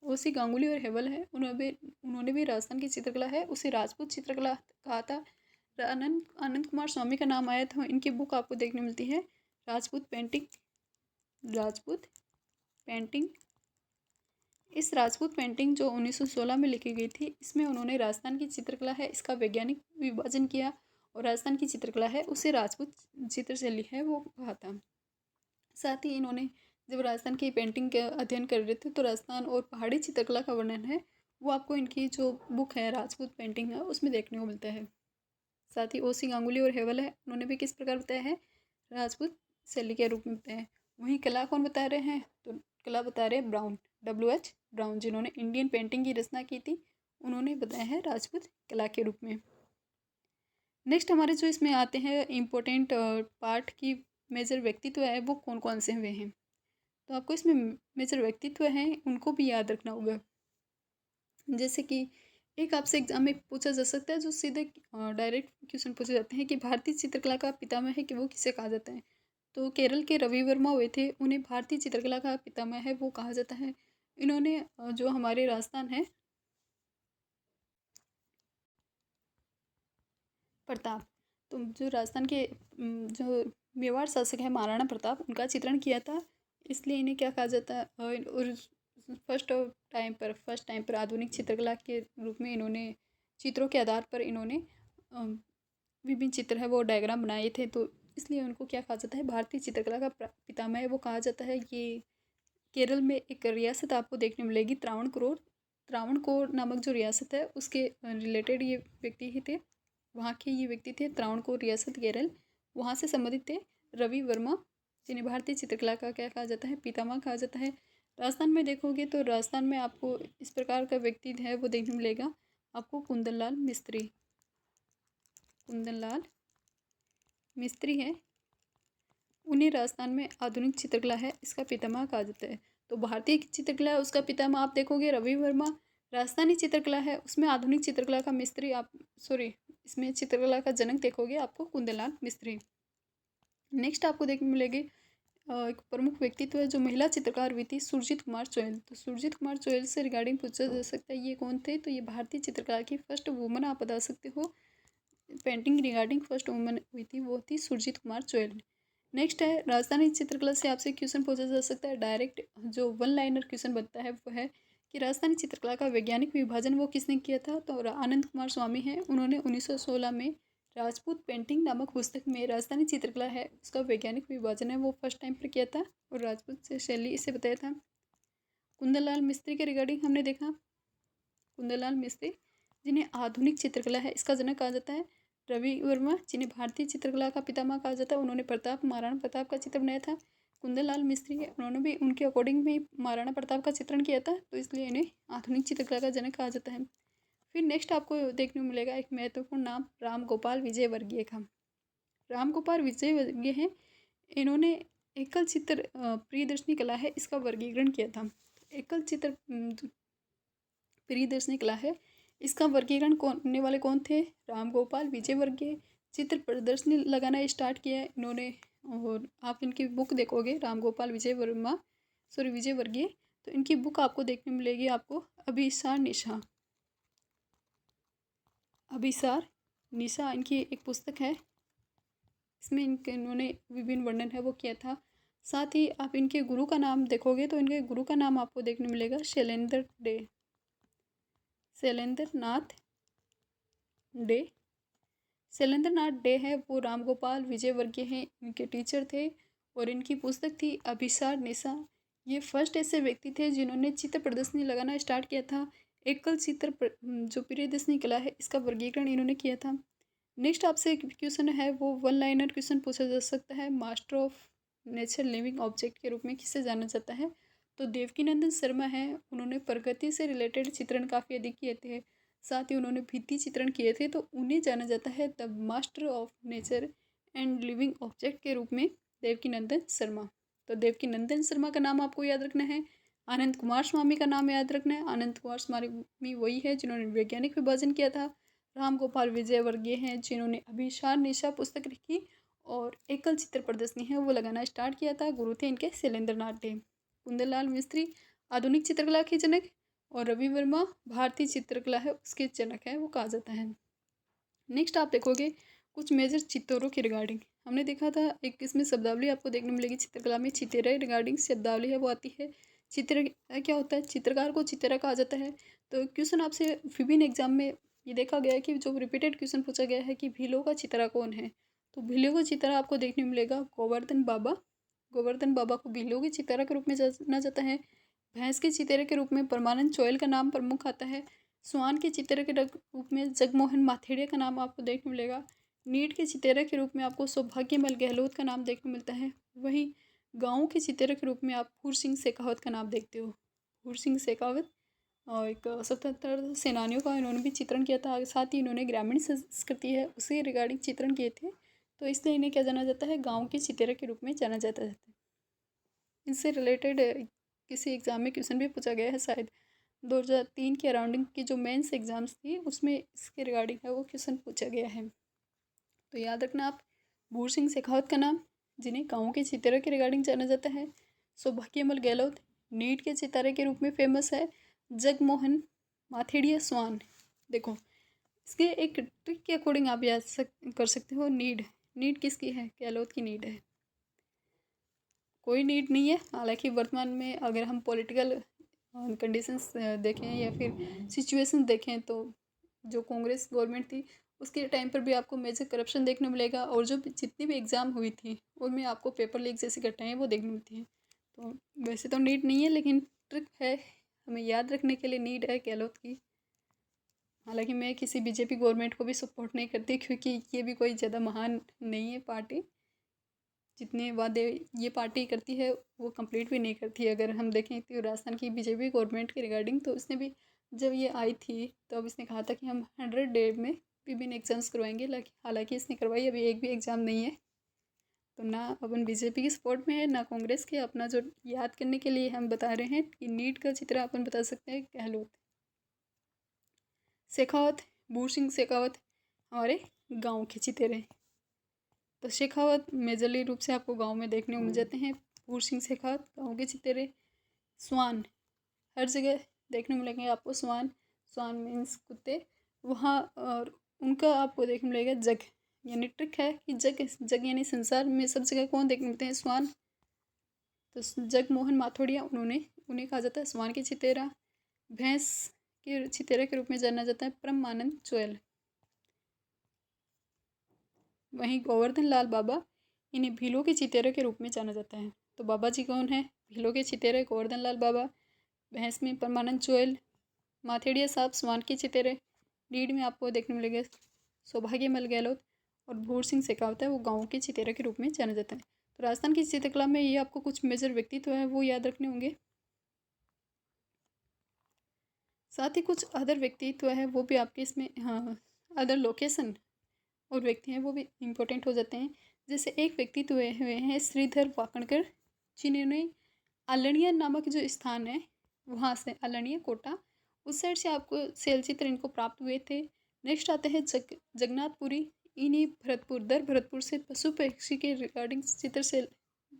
OC गांगुली और हेवल है उन्होंने भी राजस्थान की चित्रकला है उसे राजपूत चित्रकला कहा था। आनंद आनंद कुमार स्वामी का नाम आया था। इनकी बुक आपको देखने मिलती है राजपूत पेंटिंग। राजपूत पेंटिंग। इस राजपूत पेंटिंग जो 1916 में लिखी गई थी, इसमें उन्होंने राजस्थान की चित्रकला है इसका वैज्ञानिक विभाजन किया और राजस्थान की चित्रकला है उसे राजपूत चित्रशैली है वो कहा था। साथ ही इन्होंने जब राजस्थान की पेंटिंग का अध्ययन कर रहे थे तो राजस्थान और पहाड़ी चित्रकला का वर्णन है वो आपको इनकी जो बुक है राजपूत पेंटिंग है उसमें देखने को मिलता है। साथ ही ओसी गांगुली और हेवल है, उन्होंने भी किस प्रकार बताया है, राजपूत शैली के रूप में बताया है। वहीं कला कौन बता रहे हैं, तो कला बता रहे हैं ब्राउन, WH ब्राउन, जिन्होंने इंडियन पेंटिंग की रचना की थी, उन्होंने बताया है राजपूत कला के रूप में। नेक्स्ट हमारे जो इसमें आते हैं इम्पोर्टेंट पार्ट की मेजर व्यक्तित्व है वो कौन कौन से हुए हैं, तो आपको इसमें मेजर व्यक्तित्व हैं उनको भी याद रखना होगा। जैसे कि एक आपसे एग्जाम में पूछा जा सकता है जो सीधे डायरेक्ट क्वेश्चन पूछे जाते हैं कि भारतीय चित्रकला का पितामह है कि वो किसे कहा जाता है, तो केरल के रवि वर्मा हुए थे, उन्हें भारतीय चित्रकला का पितामह है वो कहा जाता है। इन्होंने जो हमारे राजस्थान है प्रताप, तो जो राजस्थान के जो मेवाड़ शासक है महाराणा प्रताप, उनका चित्रण किया था, इसलिए इन्हें क्या कहा जाता है। और फर्स्ट टाइम पर आधुनिक चित्रकला के रूप में इन्होंने चित्रों के आधार पर इन्होंने विभिन्न चित्र है वो डायग्राम बनाए थे, तो इसलिए उनको क्या कहा जाता है, भारतीय चित्रकला का पितामह है वो कहा जाता है। ये केरल में एक रियासत आपको देखने मिलेगी त्रावणकोर नामक जो रियासत है उसके रिलेटेड ये व्यक्ति ही थे, वहाँ के ये व्यक्ति थे, त्रावणकोर रियासत केरल, वहाँ से संबंधित थे रवि वर्मा, जिन्हें भारतीय चित्रकला का क्या कहा जाता है, पितामह कहा जाता है। राजस्थान में देखोगे तो राजस्थान में आपको इस प्रकार का व्यक्ति है वो देखने मिलेगा आपको, कुंदनलाल मिस्त्री। कुंदनलाल मिस्त्री है, उन्हें राजस्थान में आधुनिक चित्रकला है इसका पितामह कहा जाता है। तो भारतीय चित्रकला है उसका पितामह आप देखोगे रवि वर्मा, राजस्थानी चित्रकला है उसमें आधुनिक चित्रकला का मिस्त्री आप इसमें चित्रकला का जनक देखोगे आपको कुंदनलाल मिस्त्री। नेक्स्ट आपको देखने मिलेगी एक प्रमुख व्यक्तित्व है जो महिला चित्रकार हुई थी, सुरजीत कुमार चोयल। तो सुरजीत कुमार चोयल से रिगार्डिंग पूछा जा सकता है ये कौन थे, तो ये भारतीय चित्रकला की फर्स्ट वुमन आप बता सकते हो, पेंटिंग रिगार्डिंग फर्स्ट वुमन हुई थी वो थी सुरजीत कुमार चोयल। नेक्स्ट है राजस्थानी चित्रकला से आपसे क्वेश्चन पूछा जा सकता है डायरेक्ट, जो वन लाइनर क्वेश्चन बनता है वो है कि राजस्थानी चित्रकला का वैज्ञानिक विभाजन वो किसने किया था, तो आनंद कुमार स्वामी हैं, उन्होंने 1916 में राजपूत पेंटिंग नामक पुस्तक में राजस्थानी चित्रकला है उसका वैज्ञानिक विभाजन है वो फर्स्ट टाइम पर किया था और राजपूत से शैली इसे बताया था। कुंदनलाल मिस्त्री के रिगार्डिंग हमने देखा, कुंदनलाल मिस्त्री जिन्हें आधुनिक चित्रकला है इसका जनक कहा जाता है, रवि वर्मा जिन्हें भारतीय चित्रकला का पितामह कहा जाता है, उन्होंने महाराणा प्रताप का चित्र बनाया था। कुंदनलाल मिस्त्री उन्होंने भी उनके अकॉर्डिंग भी महाराणा प्रताप का चित्रण किया था, तो इसलिए इन्हें आधुनिक चित्रकला का जनक कहा जाता है। फिर नेक्स्ट आपको देखने को मिलेगा एक महत्वपूर्ण नाम राम गोपाल विजय वर्गीय का। राम गोपाल विजय वर्गीय हैं, इन्होंने एकल चित्र प्रियदर्शनी कला है इसका वर्गीकरण किया था। एकल चित्र प्रियदर्शनी कला है इसका वर्गीकरण करने वाले कौन थे, राम गोपाल विजय वर्गीय। चित्र प्रदर्शनी लगाना स्टार्ट किया है इन्होंने, और आप इनकी बुक देखोगे राम गोपाल विजय वर्गीय, तो इनकी बुक आपको देखने मिलेगी आपको अभिसार निशा इनकी एक पुस्तक है, इसमें इन्होंने विभिन्न वर्णन है वो किया था। साथ ही आप इनके गुरु का नाम देखोगे तो इनके गुरु का नाम आपको देखने मिलेगा शैलेंद्र नाथ डे है वो राम गोपाल विजय वर्गीय हैं, इनके टीचर थे और इनकी पुस्तक थी अभिसार निशा। ये फर्स्ट ऐसे व्यक्ति थे जिन्होंने चित्र प्रदर्शनी लगाना स्टार्ट किया था। एकल चित्र जो प्रियदर्शनी कला है इसका वर्गीकरण इन्होंने किया था। नेक्स्ट आपसे एक क्वेश्चन है वो वन लाइनर क्वेश्चन पूछा जा सकता है, master of nature living object के रूप में किसे जाना जाता है, तो देवकीनंदन शर्मा हैं, उन्होंने प्रकृति से रिलेटेड चित्रण काफ़ी अधिक किए थे, साथ ही उन्होंने भित्ति चित्रण किए थे, तो उन्हें जाना जाता है the master of nature and living object के रूप में देवकीनंदन शर्मा। तो देवकीनंदन शर्मा का नाम आपको याद रखना है, आनंद कुमार स्वामी का नाम याद रखना है। आनंद कुमार स्वामी वही है जिन्होंने वैज्ञानिक विभाजन किया था। राम गोपाल विजय वर्गीय हैं जिन्होंने अभिसार निशा पुस्तक लिखी और एकल चित्र प्रदर्शनी है वो लगाना स्टार्ट किया था, गुरु थे इनके शैलेंद्र नाथ डे। कुंदनलाल मिस्त्री आधुनिक चित्रकला के जनक और रवि वर्मा भारतीय चित्रकला है उसके जनक है वो कहा जाता है। नेक्स्ट आप देखोगे कुछ मेजर चित्तौरों के रिगार्डिंग। हमने देखा था एक इसमें शब्दावली आपको देखने मिलेगी चित्रकला में, चितेरा रिगार्डिंग शब्दावली है वो आती है। चित्र क्या होता है, चित्रकार को चितेरा कहा जाता है। तो क्वेश्चन आपसे विभिन्न एग्जाम में ये देखा गया है कि जो रिपीटेड क्वेश्चन पूछा गया है कि भीलों का चितरा कौन है। तो भीलों का चितरा आपको देखने मिलेगा गोवर्धन बाबा। गोवर्धन बाबा को भीलों के चितरा के रूप में जाना जाता है। भैंस के चितरे के रूप में परमानंद चोयल का नाम प्रमुख आता है। स्वान के चितरे के रूप में जगमोहन माथेड़िया का नाम आपको देखने मिलेगा। नीट के चितेरे के रूप में आपको सौभाग्यमल गहलोत का नाम देखने मिलता है। वहीं गाँव के चितेरे के रूप में आप फूर सिंह शेखावत का नाम देखते हो। फूर सिंह शेखावत और एक स्वतंत्रता सेनानियों का इन्होंने भी चित्रण किया था। साथ ही इन्होंने ग्रामीण संस्कृति है उसी रिगार्डिंग चित्रण किए थे। तो इसलिए इन्हें क्या जाना जाता है, गाँव के चितेरे के रूप में जाना जाता है। इनसे रिलेटेड किसी एग्ज़ाम में क्वेश्चन भी पूछा गया है शायद 2003 के अराउंडिंग की जो मेंस एग्ज़ाम्स थी उसमें इसके रिगार्डिंग है वो क्वेश्चन पूछा गया है। तो याद रखना आप भूर सिंह शेखावत का नाम, जिन्हें गाँव के चितेरे के रिगार्डिंग जाना जाता है। सौभाग्यमल गहलोत नीट के सितारे के रूप में फेमस है। जगमोहन माथेड़िया स्वान। देखो इसके एक ट्रिक के अकॉर्डिंग आप याद कर सकते हो। नीड, नीड किसकी है, गहलोत की नीड है। कोई नीड नहीं है, हालांकि वर्तमान में अगर हम पॉलिटिकल कंडीशंस देखें या फिर सिचुएशन देखें तो जो कांग्रेस गवर्नमेंट थी उसके टाइम पर भी आपको मेजर करप्शन देखने मिलेगा। और जो जितनी भी एग्ज़ाम हुई थी उनमें आपको पेपर लीक जैसी घटनाएं वो देखने मिलती हैं। तो वैसे तो नीड नहीं है लेकिन ट्रिक है, हमें याद रखने के लिए नीड है गहलोत की। हालांकि मैं किसी बीजेपी गवर्नमेंट को भी सपोर्ट नहीं करती क्योंकि ये भी कोई ज़्यादा महान नहीं है पार्टी। जितने वादे ये पार्टी करती है वो कंप्लीट भी नहीं करती है। अगर हम देखें तो राजस्थान की बीजेपी गवर्नमेंट के रिगार्डिंग तो उसने भी जब ये आई थी तो अब इसने कहा था कि हम 100 डे में विभिन्न एग्जाम्स करवाएंगे। हालांकि इसने करवाई अभी एक भी एग्ज़ाम नहीं है। तो ना अपन बीजेपी की सपोर्ट में है ना कांग्रेस के। अपना जो याद करने के लिए हम बता रहे हैं कि नीट का चित्र अपन बता सकते हैं गहलोत। शेखावत, भूर सिंह शेखावत हमारे गाँव के चितेरे। तो शेखावत मेजरली रूप से आपको गांव में देखने को मिल जाते हैं। भूर सिंह शेखावत गाँव के चितेरे। स्वान हर जगह देखने मिलेंगे आपको। स्वान, स्वान मीन्स कुत्ते वहाँ। और उनका आपको देखने मिलेगा जग, यानी ट्रिक है कि जग, जग यानी संसार में सब जगह कौन देखने मिलते हैं, स्वान। तो जगमोहन माथोड़िया उन्हें कहा जाता है स्वान के चितेरा। भैंस के चितेरे के रूप में जाना जाता है परमानंद चोयल। वहीं गोवर्धन लाल बाबा, इन्हें भीलों के चितेरे के रूप में जाना जाता है। तो बाबा जी कौन है, भीलों के चितेरे गोवर्धन लाल बाबा। भैंस में परमानंद चोयल। माथेड़िया साहब स्वान के चितेरे। लीड में आपको देखने मिलेगा सौभाग्यमल गहलोत। और भूर सिंह शेखावत है वो गाँव के चितेरे के रूप में जाना जाता है। तो राजस्थान की चित्रकला में ये आपको कुछ मेजर व्यक्तित्व है वो याद रखने होंगे। साथ ही कुछ अदर व्यक्तित्व है वो भी आपके इसमें, हाँ, अदर लोकेशन और व्यक्ति हैं वो भी इम्पोर्टेंट हो जाते हैं। जैसे एक व्यक्तित्व हुए हैं श्रीधर वाकणकर, जिन्होंने अल्लड़िया नामक जो स्थान है वहाँ से, अल्लड़िया कोटा उस साइड से आपको शैल चित्र इनको प्राप्त हुए थे। नेक्स्ट आते हैं जगन्नाथपुरी। इन्हीं भरतपुर, दर भरतपुर से पशु पक्षी के रिगार्डिंग चित्र से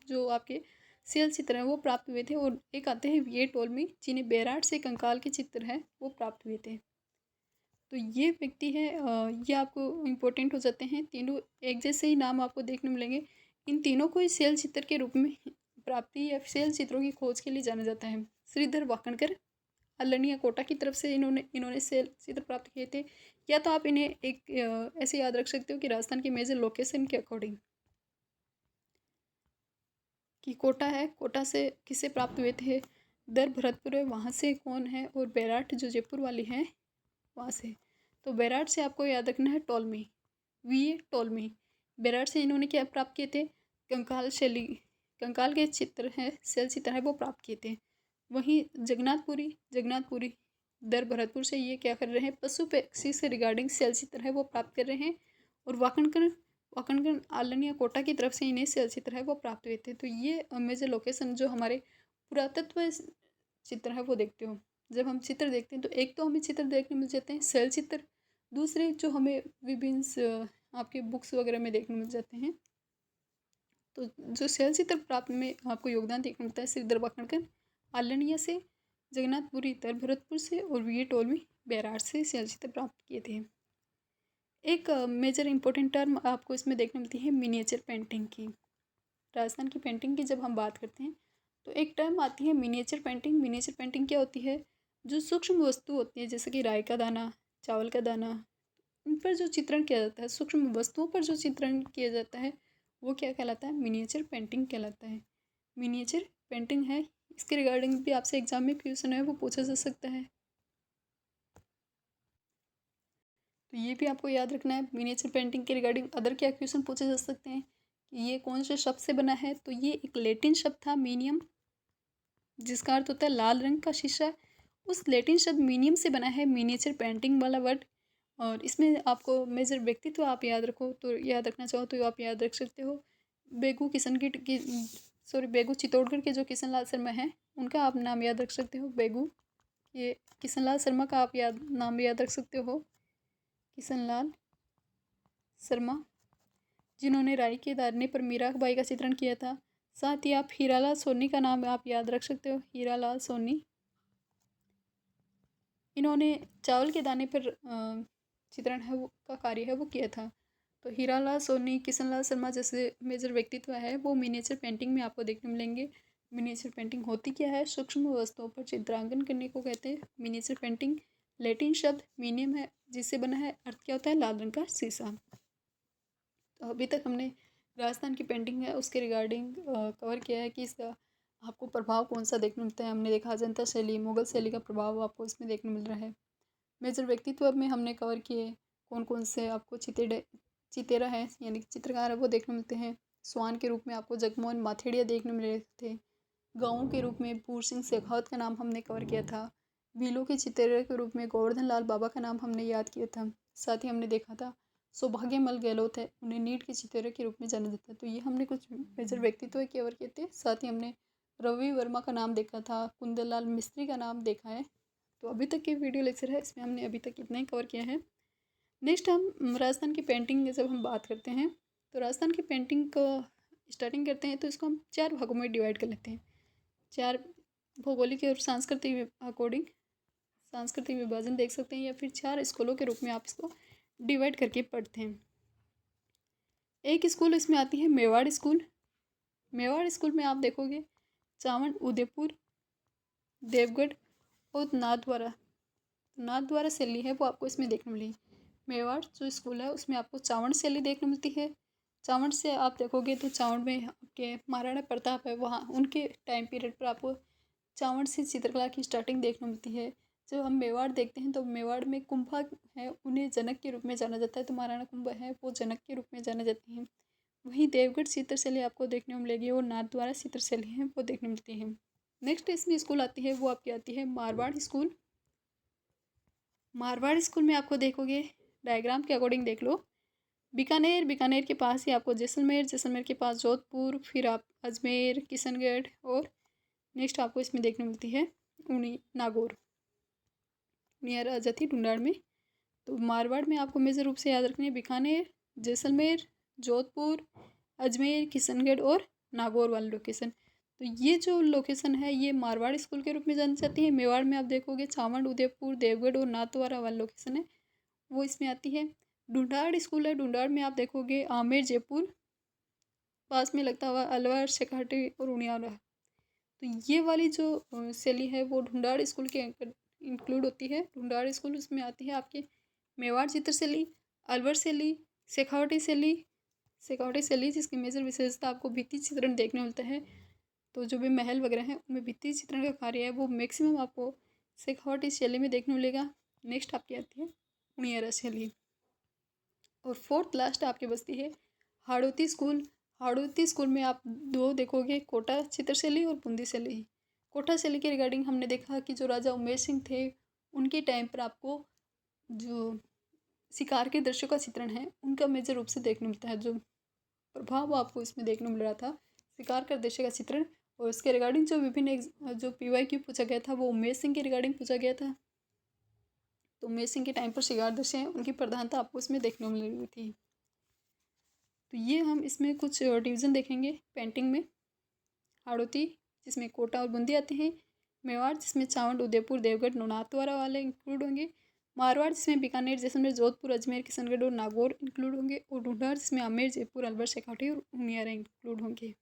जो आपके शैल चित्र हैं वो प्राप्त हुए थे। और एक आते हैं वीए टोलमी, जिन्हें बैराट से कंकाल के चित्र हैं वो प्राप्त हुए थे। तो ये व्यक्ति है, ये आपको इम्पोर्टेंट हो जाते हैं। तीनों एक जैसे ही नाम आपको देखने मिलेंगे। इन तीनों को ही शैल चित्र के रूप में प्राप्ति या शैल चित्रों की खोज के लिए जाना जाता है। श्रीधर वाकणकर अल्लड़िया कोटा की तरफ से इन्होंने शैल चित्र प्राप्त किए थे। या तो आप इन्हें एक ऐसे याद रख सकते हो कि राजस्थान के मेजर लोकेशन के अकॉर्डिंग कि कोटा है, कोटा से किसे प्राप्त हुए थे, दर भरतपुर है वहाँ से कौन है, और बैराट जो जयपुर वाली है वहाँ से। तो बैराट से आपको याद रखना है टोलमी, वीए टोलमी। बैराट से इन्होंने क्या प्राप्त किए थे, कंकाल शैली, कंकाल के चित्र हैं, शैल चित्र है वो प्राप्त किए थे। वहीं जगन्नाथपुरी दर भरतपुर से ये क्या कर रहे हैं, पशु पक्षी से रिगार्डिंग शैल चित्र है वो प्राप्त कर रहे हैं। और वाकणगढ़ आलनिया कोटा की तरफ से इन्हें शैल चित्र है वो प्राप्त हुए थे। तो ये मेजर लोकेशन जो हमारे पुरातत्व चित्र है वो देखते हो। जब हम चित्र देखते हैं तो एक तो हमें चित्र देखने मिल जाते हैं शैल चित्र, दूसरे जो हमें विभिन्न आपके बुक्स वगैरह में देखने मिल जाते हैं। तो जो शैल चित्र प्राप्त में आपको योगदान देखने मिलता है श्रीधर वाकणकर आलनिया से, जगन्नाथपुरी दर भरतपुर से, और वीए टोलमी बैराट से शैल चित्र प्राप्त किए थे। एक मेजर इम्पोर्टेंट टर्म आपको इसमें देखने मिलती है मिनिएचर पेंटिंग की। राजस्थान की पेंटिंग की जब हम बात करते हैं तो एक टर्म आती है मिनिएचर पेंटिंग। मिनिएचर पेंटिंग क्या होती है? जो सूक्ष्म वस्तु होती है जैसे कि राई का दाना, चावल का दाना, उन पर जो चित्रण किया जाता है, सूक्ष्म वस्तुओं पर जो चित्रण किया जाता है वो क्या कहलाता है? मिनिएचर पेंटिंग कहलाता है। मिनिएचर पेंटिंग है, इसके रिगार्डिंग भी आपसे एग्जाम में क्वेश्चन है वो पूछा जा सकता है, तो ये भी आपको याद रखना है। मिनिएचर पेंटिंग के रिगार्डिंग अदर क्या क्वेश्चन पूछे जा सकते हैं कि ये कौन से शब्द से बना है? तो ये एक लैटिन शब्द था मीनियम, जिसका अर्थ होता है लाल रंग का शीशा। उस लैटिन शब्द मीनियम से बना है मिनिएचर पेंटिंग वाला वर्ड। और इसमें आपको मेजर व्यक्तित्व आप याद रखो तो याद रखना चाहो तो आप याद रख सकते हो। बेगू किशन की सॉरी बेगू चित्तौड़गढ़ के जो किशन लाल शर्मा हैं उनका आप नाम याद रख सकते हो। बेगू, ये किशन लाल शर्मा का आप नाम याद रख सकते हो, किशन लाल शर्मा, जिन्होंने राई के दाने पर मीराबाई का चित्रण किया था। साथ ही आप हीरालाल सोनी का नाम आप याद रख सकते हो, हीरालाल सोनी। इन्होंने चावल के दाने पर चित्रण है वो का कार्य है वो किया था। तो हीरालाल सोनी, किशन लाल शर्मा जैसे मेजर व्यक्तित्व है वो मिनिएचर पेंटिंग में आपको देखने मिलेंगे। मिनिएचर पेंटिंग होती क्या है? सूक्ष्म वस्तुओं पर चित्रांकन करने को कहते हैं मिनिएचर पेंटिंग। लैटिन शब्द मीनियम है जिससे बना है, अर्थ क्या होता है? लाल रंग का शीशा। तो अभी तक हमने राजस्थान की पेंटिंग है उसके रिगार्डिंग कवर किया है कि इसका आपको प्रभाव कौन सा देखने मिलता है। हमने देखा अजंता शैली, मुगल शैली का प्रभाव आपको इसमें देखने मिल रहा है। मेजर व्यक्तित्व में हमने कवर किए कौन कौन से आपको चितेरा है यानी कि चित्रकार है वो देखने मिलते हैं। स्वान के रूप में आपको जगमोहन माथेड़िया देखने मिल रहे थे। गाँवों के रूप में पूर सिंह शेखावत का नाम हमने कवर किया था। भीलों के चितेरे के रूप में गोवर्धन लाल बाबा का नाम हमने याद किया था। साथ ही हमने देखा था सौभाग्यमल गहलोत है, उन्हें नीट के चितेरे के रूप में जाना जाता है। तो ये हमने कुछ मेजर व्यक्तित्व कवर किए थे। साथ ही हमने रवि वर्मा का नाम देखा था, कुंदन लाल मिस्त्री का नाम देखा है। तो अभी तक की वीडियो लेक्चर है इसमें हमने अभी तक इतना ही कवर किया है। नेक्स्ट हम राजस्थान की पेंटिंग जब हम बात करते हैं तो राजस्थान की पेंटिंग को स्टार्टिंग करते हैं तो इसको हम 4 भागों में डिवाइड कर लेते हैं। 4 भौगोलिक और सांस्कृतिक अकॉर्डिंग सांस्कृतिक विभाजन देख सकते हैं या फिर 4 स्कूलों के रूप में आप इसको डिवाइड करके पढ़ते हैं। एक स्कूल इसमें आती है मेवाड़ स्कूल। मेवाड़ स्कूल में आप देखोगे चावंड, उदयपुर, देवगढ़ और नाथद्वारा शैली है वो आपको इसमें देखने मिलेगी। मेवाड़ जो स्कूल है उसमें आपको चावंड शैली देखने मिलती है। चावंड से आप देखोगे तो चावंड में आपके महाराणा प्रताप है, वहाँ उनके टाइम पीरियड पर आपको चावंड से चित्रकला की स्टार्टिंग देखने मिलती है। जब हम मेवाड़ देखते हैं तो मेवाड़ में कुंभा है, उन्हें जनक के रूप में जाना जाता है, तो महाराणा कुंभा है वो जनक के रूप में जाने जाती हैं। वहीं देवगढ़ चित्रशैली आपको देखने को मिलेगी और नाथद्वारा चित्रशैली है वो देखने मिलती है। नेक्स्ट इसमें स्कूल आती है वो आपकी आती है मारवाड़ स्कूल। मारवाड़ स्कूल में आपको देखोगे डायग्राम के अकॉर्डिंग देख लो, बीकानेर के पास ही आपको जैसलमेर के पास जोधपुर, फिर आप अजमेर, किशनगढ़ और नेक्स्ट आपको इसमें देखने मिलती है नागौर, नियर आ जाती ढूंढाड़ में। तो मारवाड़ में आपको मेजर रूप से याद रखनी है बीकानेर, जैसलमेर, जोधपुर, अजमेर, किशनगढ़ और नागौर वाले लोकेशन। तो ये जो लोकेशन है ये मारवाड़ स्कूल के रूप में जानी जाती है। मेवाड़ में आप देखोगे चावंड, उदयपुर, देवगढ़ और नाथद्वारा वाला लोकेशन है वो इसमें आती है। ढूंढाड़ स्कूल है, ढूंढाड़ में आप देखोगे आमेर, जयपुर, पास में लगता हुआ अलवर, शेखाटी और उनियारा। तो ये वाली जो शैली है वो ढूंढाड़ स्कूल के इंक्लूड होती है। ढूंढाड़ स्कूल उसमें आती है आपके मेवाड़ चित्र शैली, अलवर शैली, शेखावटी शैली जिसकी मेजर विशेषता आपको भित्ति चित्रण देखने मिलता है। तो जो भी महल वगैरह हैं उनमें भित्ति चित्रण का कार्य है वो मैक्सिमम आपको शेखावटी शैली में देखने मिलेगा। नेक्स्ट आपकी आती है उनियारा शैली। और फोर्थ लास्ट आपकी बचती है हाड़ौती स्कूल। हाड़ौती स्कूल में आप 2 देखोगे, कोटा चित्रशैली और बूंदी शैली। कोटा शैली के रिगार्डिंग हमने देखा कि जो राजा उमेर सिंह थे उनके टाइम पर आपको जो शिकार के दृश्यों का चित्रण है उनका मेजर रूप से देखने मिलता है। जो प्रभाव आपको इसमें देखने मिल रहा था शिकार का दृश्य का चित्रण, और उसके रिगार्डिंग जो विभिन्न जो PYQ पूछा गया था वो उमेर सिंह के रिगार्डिंग पूछा गया था। तो उमेर सिंह के टाइम पर शिकार दृश्य हैं उनकी प्रधानता आपको इसमें देखने को मिल रही थी। तो ये हम इसमें कुछ डिवीज़न देखेंगे पेंटिंग में। हाड़ौती जिसमें कोटा और बूंदी आते हैं, मेवाड़ जिसमें चावंड, उदयपुर, देवगढ़, नाथद्वारा वाले इंक्लूड होंगे, मारवाड़ जिसमें बीकानेर, जैसलमेर, जोधपुर, अजमेर, किशनगढ़ और नागौर इंक्लूड होंगे। और ढूंढर जिसमें आमेर, जयपुर, अलवर, शेखावटी और उनियारा इंक्लूड होंगे।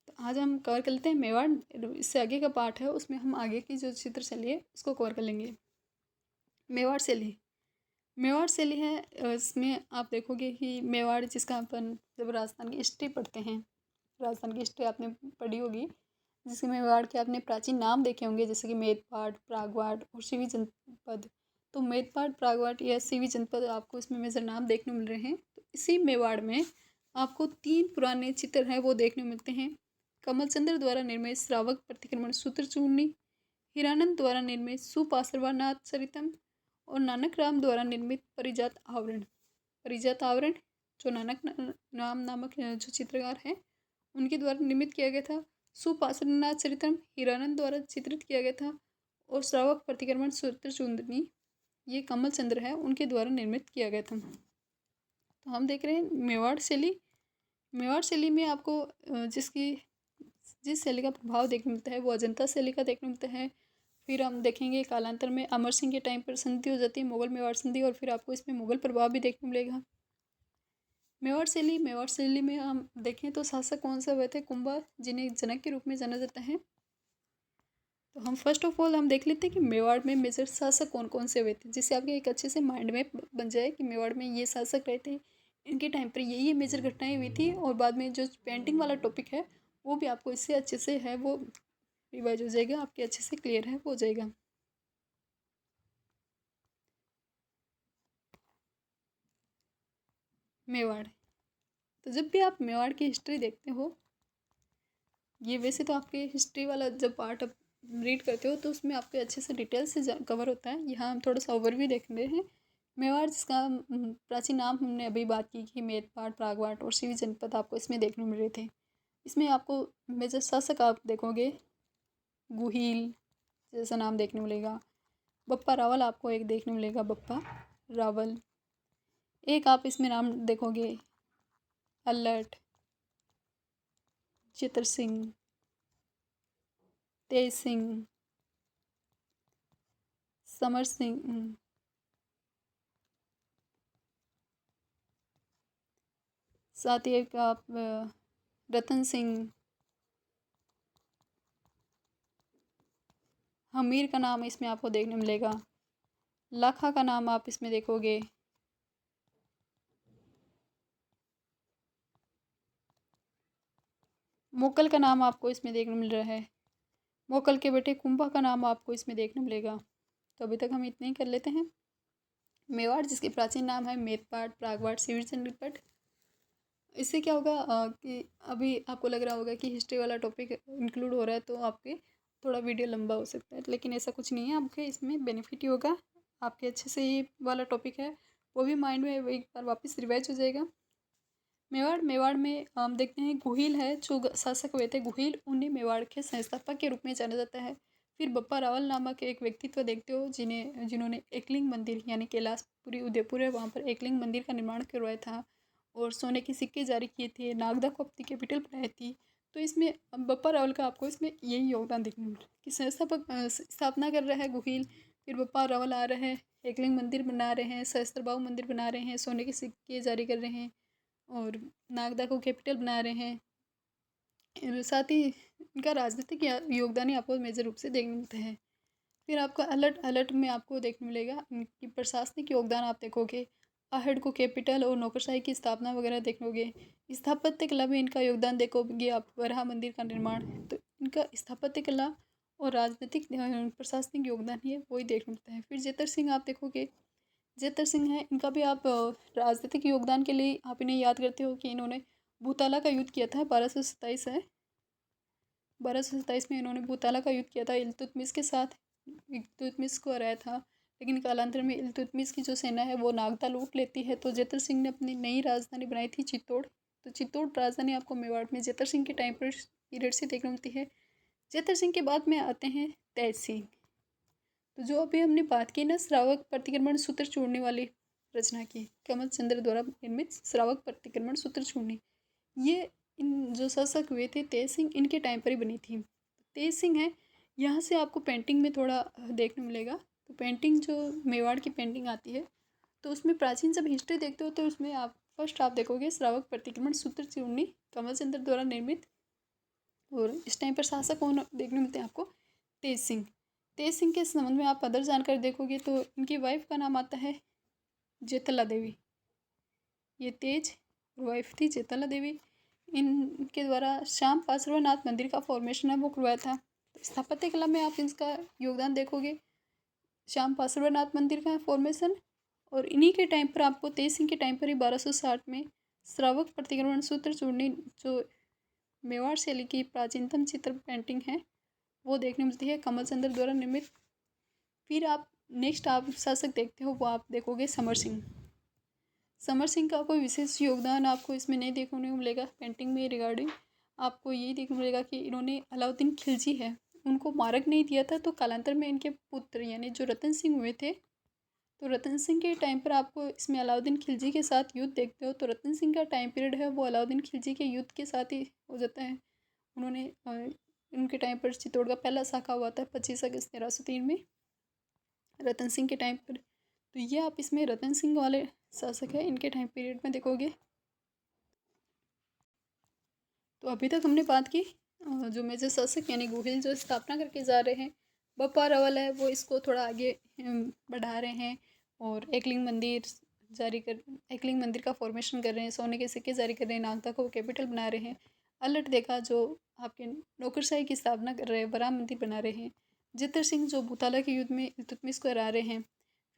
तो आज हम कवर कर लेते हैं मेवाड़। इससे आगे का पार्ट है उसमें हम आगे की जो चित्र शैली है उसको कवर कर लेंगे। मेवाड़ शैली, मेवाड़ शैली है इसमें आप देखोगे कि मेवाड़ जिसका अपन जब राजस्थान की हिस्ट्री पढ़ते हैं, राजस्थान की हिस्ट्री आपने पढ़ी होगी, जिसके मेवाड़ के आपने प्राचीन नाम देखे होंगे जैसे कि मेदपाट, प्रागवाड़ और शिवी जनपद। तो मेदपाट, प्रागवाड़ या शिवी जनपद आपको इसमें मेजर नाम देखने मिल रहे हैं। तो इसी मेवाड़ में आपको 3 पुराने चित्र हैं वो देखने मिलते हैं। कमलचंद्र द्वारा निर्मित श्रावक प्रतिक्रमण सूत्रचूर्णी, हीरानंद द्वारा निर्मित सुपार्श्वनाथ चरितम और नानक राम द्वारा निर्मित परिजात आवरण। परिजात आवरण जो नानक राम नामक जो चित्रकार हैं उनके द्वारा निर्मित किया गया था। सुपार्श्वनाथ चरितम हीरानंद द्वारा चित्रित किया गया था। और श्रावक प्रतिक्रमण सूत्रचूर्णी ये कमलचंद्र है उनके द्वारा निर्मित किया गया था। तो हम देख रहे हैं मेवाड़ शैली। मेवाड़ शैली में आपको जिस शैली का प्रभाव देखने मिलता है वो अजंता शैली का देखने मिलता है। फिर हम देखेंगे कालांतर में अमर सिंह के टाइम पर संधि हो जाती है, मुगल मेवाड़ संधि, और फिर आपको इसमें मुगल प्रभाव भी देखने मिलेगा। मेवाड़ शैली में हम देखें तो शासक कौन से हुए थे? कुंभा, जिन्हें जनक के रूप में जाना जाता है। तो हम फर्स्ट ऑफ ऑल हम देख लेते हैं कि मेवाड़ में मेजर शासक कौन कौन से हुए थे, जिससे आपके एक अच्छे से माइंड में बन जाए कि मेवाड़ में ये शासक रहे थे, इनके टाइम पर ये मेजर घटनाएं हुई थी। और बाद में जो पेंटिंग वाला टॉपिक है वो भी आपको इससे अच्छे से है वो रिवाइज हो जाएगा, आपके अच्छे से क्लियर है हो जाएगा। मेवाड़, तो जब भी आप मेवाड़ की हिस्ट्री देखते हो, ये वैसे तो आपके हिस्ट्री वाला जब पार्ट आप रीड करते हो तो उसमें आपके अच्छे से डिटेल से कवर होता है। यहाँ हम थोड़ा सा ओवरव्यू देख रहे हैं। मेवाड़ जिसका प्राचीन नाम हमने अभी बात की कि मेदपाट, प्रागवाड़ और शिवी जनपद आपको इसमें देखने मिल रहे थे। इसमें आपको मेजर शासक आप देखोगे गुहिल जैसा नाम देखने मिलेगा। बप्पा रावल आपको एक देखने मिलेगा, बप्पा रावल। एक आप इसमें नाम देखोगे अल्लट, चित्र सिंह, तेज सिंह, समर सिंह, साथ ही एक आप रतन सिंह, हमीर का नाम इसमें आपको देखने मिलेगा। लाखा का नाम आप इसमें देखोगे। मोकल का नाम आपको इसमें देखने मिल रहा है। मोकल के बेटे कुंभा का नाम आपको इसमें देखने मिलेगा। तो अभी तक हम इतने ही कर लेते हैं। मेवाड़ जिसके प्राचीन नाम है मेदपाट, प्रागवाड़, शिवी जनपद। इससे क्या होगा कि अभी आपको लग रहा होगा कि हिस्ट्री वाला टॉपिक इंक्लूड हो रहा है तो आपके थोड़ा वीडियो लंबा हो सकता है, लेकिन ऐसा कुछ नहीं है। आपके इसमें बेनिफिट ही होगा, आपके अच्छे से ये वाला टॉपिक है वो भी माइंड में एक बार वापस रिवाइज हो जाएगा। मेवाड़ में हम देखते हैं गुहिल है जो शासक हुए थे गुहिल, उन्हें मेवाड़ के संस्थापक के रूप में जाना जाता है। फिर बप्पा रावल नामक एक व्यक्तित्व देखते हो जिन्होंने एकलिंग मंदिर यानी कैलाशपुरी उदयपुर है वहाँ पर एकलिंग मंदिर का निर्माण करवाया था और सोने के सिक्के जारी किए थे, नागदा को अपनी कैपिटल बनाई थी। तो इसमें बप्पा रावल का आपको इसमें यही योगदान देखने मिल रहा है कि संस्थापक स्थापना कर रहा है गुहिल, फिर बप्पा रावल आ रहे हैं, एकलिंग मंदिर बना रहे हैं, सहस्त्रबाहु मंदिर बना रहे हैं, सोने के सिक्के जारी कर रहे हैं और नागदा को कैपिटल बना रहे हैं। साथ ही इनका राजनीतिक योगदान ही आपको मेजर रूप से देखने मिलता है। फिर आपका अलर्ट में आपको देखने मिलेगा इनकी प्रशासनिक योगदान आप देखोगे, आहड़ को कैपिटल और नौकरशाही की स्थापना वगैरह देखोगे। स्थापत्य कला में इनका योगदान देखोगे आप, वराह मंदिर का निर्माण, तो इनका स्थापत्य कला और राजनीतिक प्रशासनिक योगदान ही है वही देखने मिलता है। फिर जेतर सिंह आप देखोगे, जेतर सिंह है इनका भी आप राजनीतिक योगदान के लिए आप इन्हें याद करते हो कि इन्होंने भूताला का युद्ध किया था 1227 है, 1227 में इन्होंने भूताला का युद्ध किया था इल्तुतमिश के साथ। इल्तुतमिश को हराया था, लेकिन कालांतर में इल्तुतमिश की जो सेना है वो नागदा लूट लेती है। तो जेतर सिंह ने अपनी नई राजधानी बनाई थी चित्तौड़। तो चित्तौड़ राजधानी आपको मेवाड़ में जेतर सिंह के टाइम पर पीरियड से देखने मिलती है। जेतर सिंह के बाद में आते हैं तेज सिंह। तो जो अभी हमने बात की ना श्रावक प्रतिक्रमण सूत्र छोड़ने वाली रचना की, कमल चंद्र द्वारा निर्मित श्रावक प्रतिक्रमण सूत्र छोड़नी, ये इन जो शासक हुए थे तेज सिंह, इनके टाइम पर ही बनी थी। तेज सिंह है, यहाँ से आपको पेंटिंग में थोड़ा देखने मिलेगा। तो पेंटिंग जो मेवाड़ की पेंटिंग आती है, तो उसमें प्राचीन जब हिस्ट्री देखते हो तो उसमें आप फर्स्ट आप देखोगे श्रावक प्रतिक्रमण सूत्र चूर्णी कमलचंद्र द्वारा निर्मित। और इस टाइम पर शासक कौन देखने मिलते हैं आपको? तेज सिंह। तेज सिंह के संबंध में आप अदर जानकारी देखोगे तो इनकी वाइफ का नाम आता है जेतला देवी। ये तेज वाइफ थी जेतला देवी। इनके द्वारा श्याम पार्श्वनाथ मंदिर का फॉर्मेशन है वो करवाया था। तो स्थापत्य कला में आप इसका योगदान देखोगे, श्याम पार्श्वनाथ मंदिर का फॉर्मेशन। और इन्हीं के टाइम पर आपको तेज सिंह के टाइम पर ही 1260 में श्रावक प्रतिक्रमण सूत्र चूर्णी जो मेवाड़ शैली की प्राचीनतम चित्र पेंटिंग है वो देखने मिलती है कमलचंद्र द्वारा निर्मित। फिर आप नेक्स्ट आप शासक देखते हो वो आप देखोगे समर सिंह। समर सिंह का कोई विशेष योगदान आपको इसमें नहीं देखने को मिलेगा पेंटिंग में रिगार्डिंग। आपको यही देखने को मिलेगा कि इन्होंने अलाउद्दीन खिलजी है उनको मार्ग नहीं दिया था, तो कालांतर में इनके पुत्र यानी जो रतन सिंह हुए थे, तो रतन सिंह के टाइम पर आपको इसमें अलाउद्दीन खिलजी के साथ युद्ध देखते हो। तो रतन सिंह का टाइम पीरियड है वो अलाउद्दीन खिलजी के युद्ध के साथ ही हो जाता है। उन्होंने उनके टाइम पर चित्तौड़ का पहला शाखा हुआ था 25 अगस्त 1303 में रतन सिंह के टाइम पर। तो ये आप इसमें रतन सिंह वाले शासक है, इनके टाइम पीरियड में देखोगे। तो अभी तक हमने बात की जो मेजर शासक यानी गोहिल जो स्थापना करके जा रहे हैं। बप्पा रावल है वो इसको थोड़ा आगे बढ़ा रहे हैं और एकलिंग मंदिर एकलिंग मंदिर का फॉर्मेशन कर रहे हैं, सोने के सिक्के जारी कर रहे हैं, नागदा को कैपिटल बना रहे हैं। अलट देखा जो आपके नौकरशाही की स्थापना कर रहे हैं, बराम मंदिर बना रहे हैं। जितर सिंह जो भूताला के युद्ध में इल्तुतमिश को हरा रहे हैं।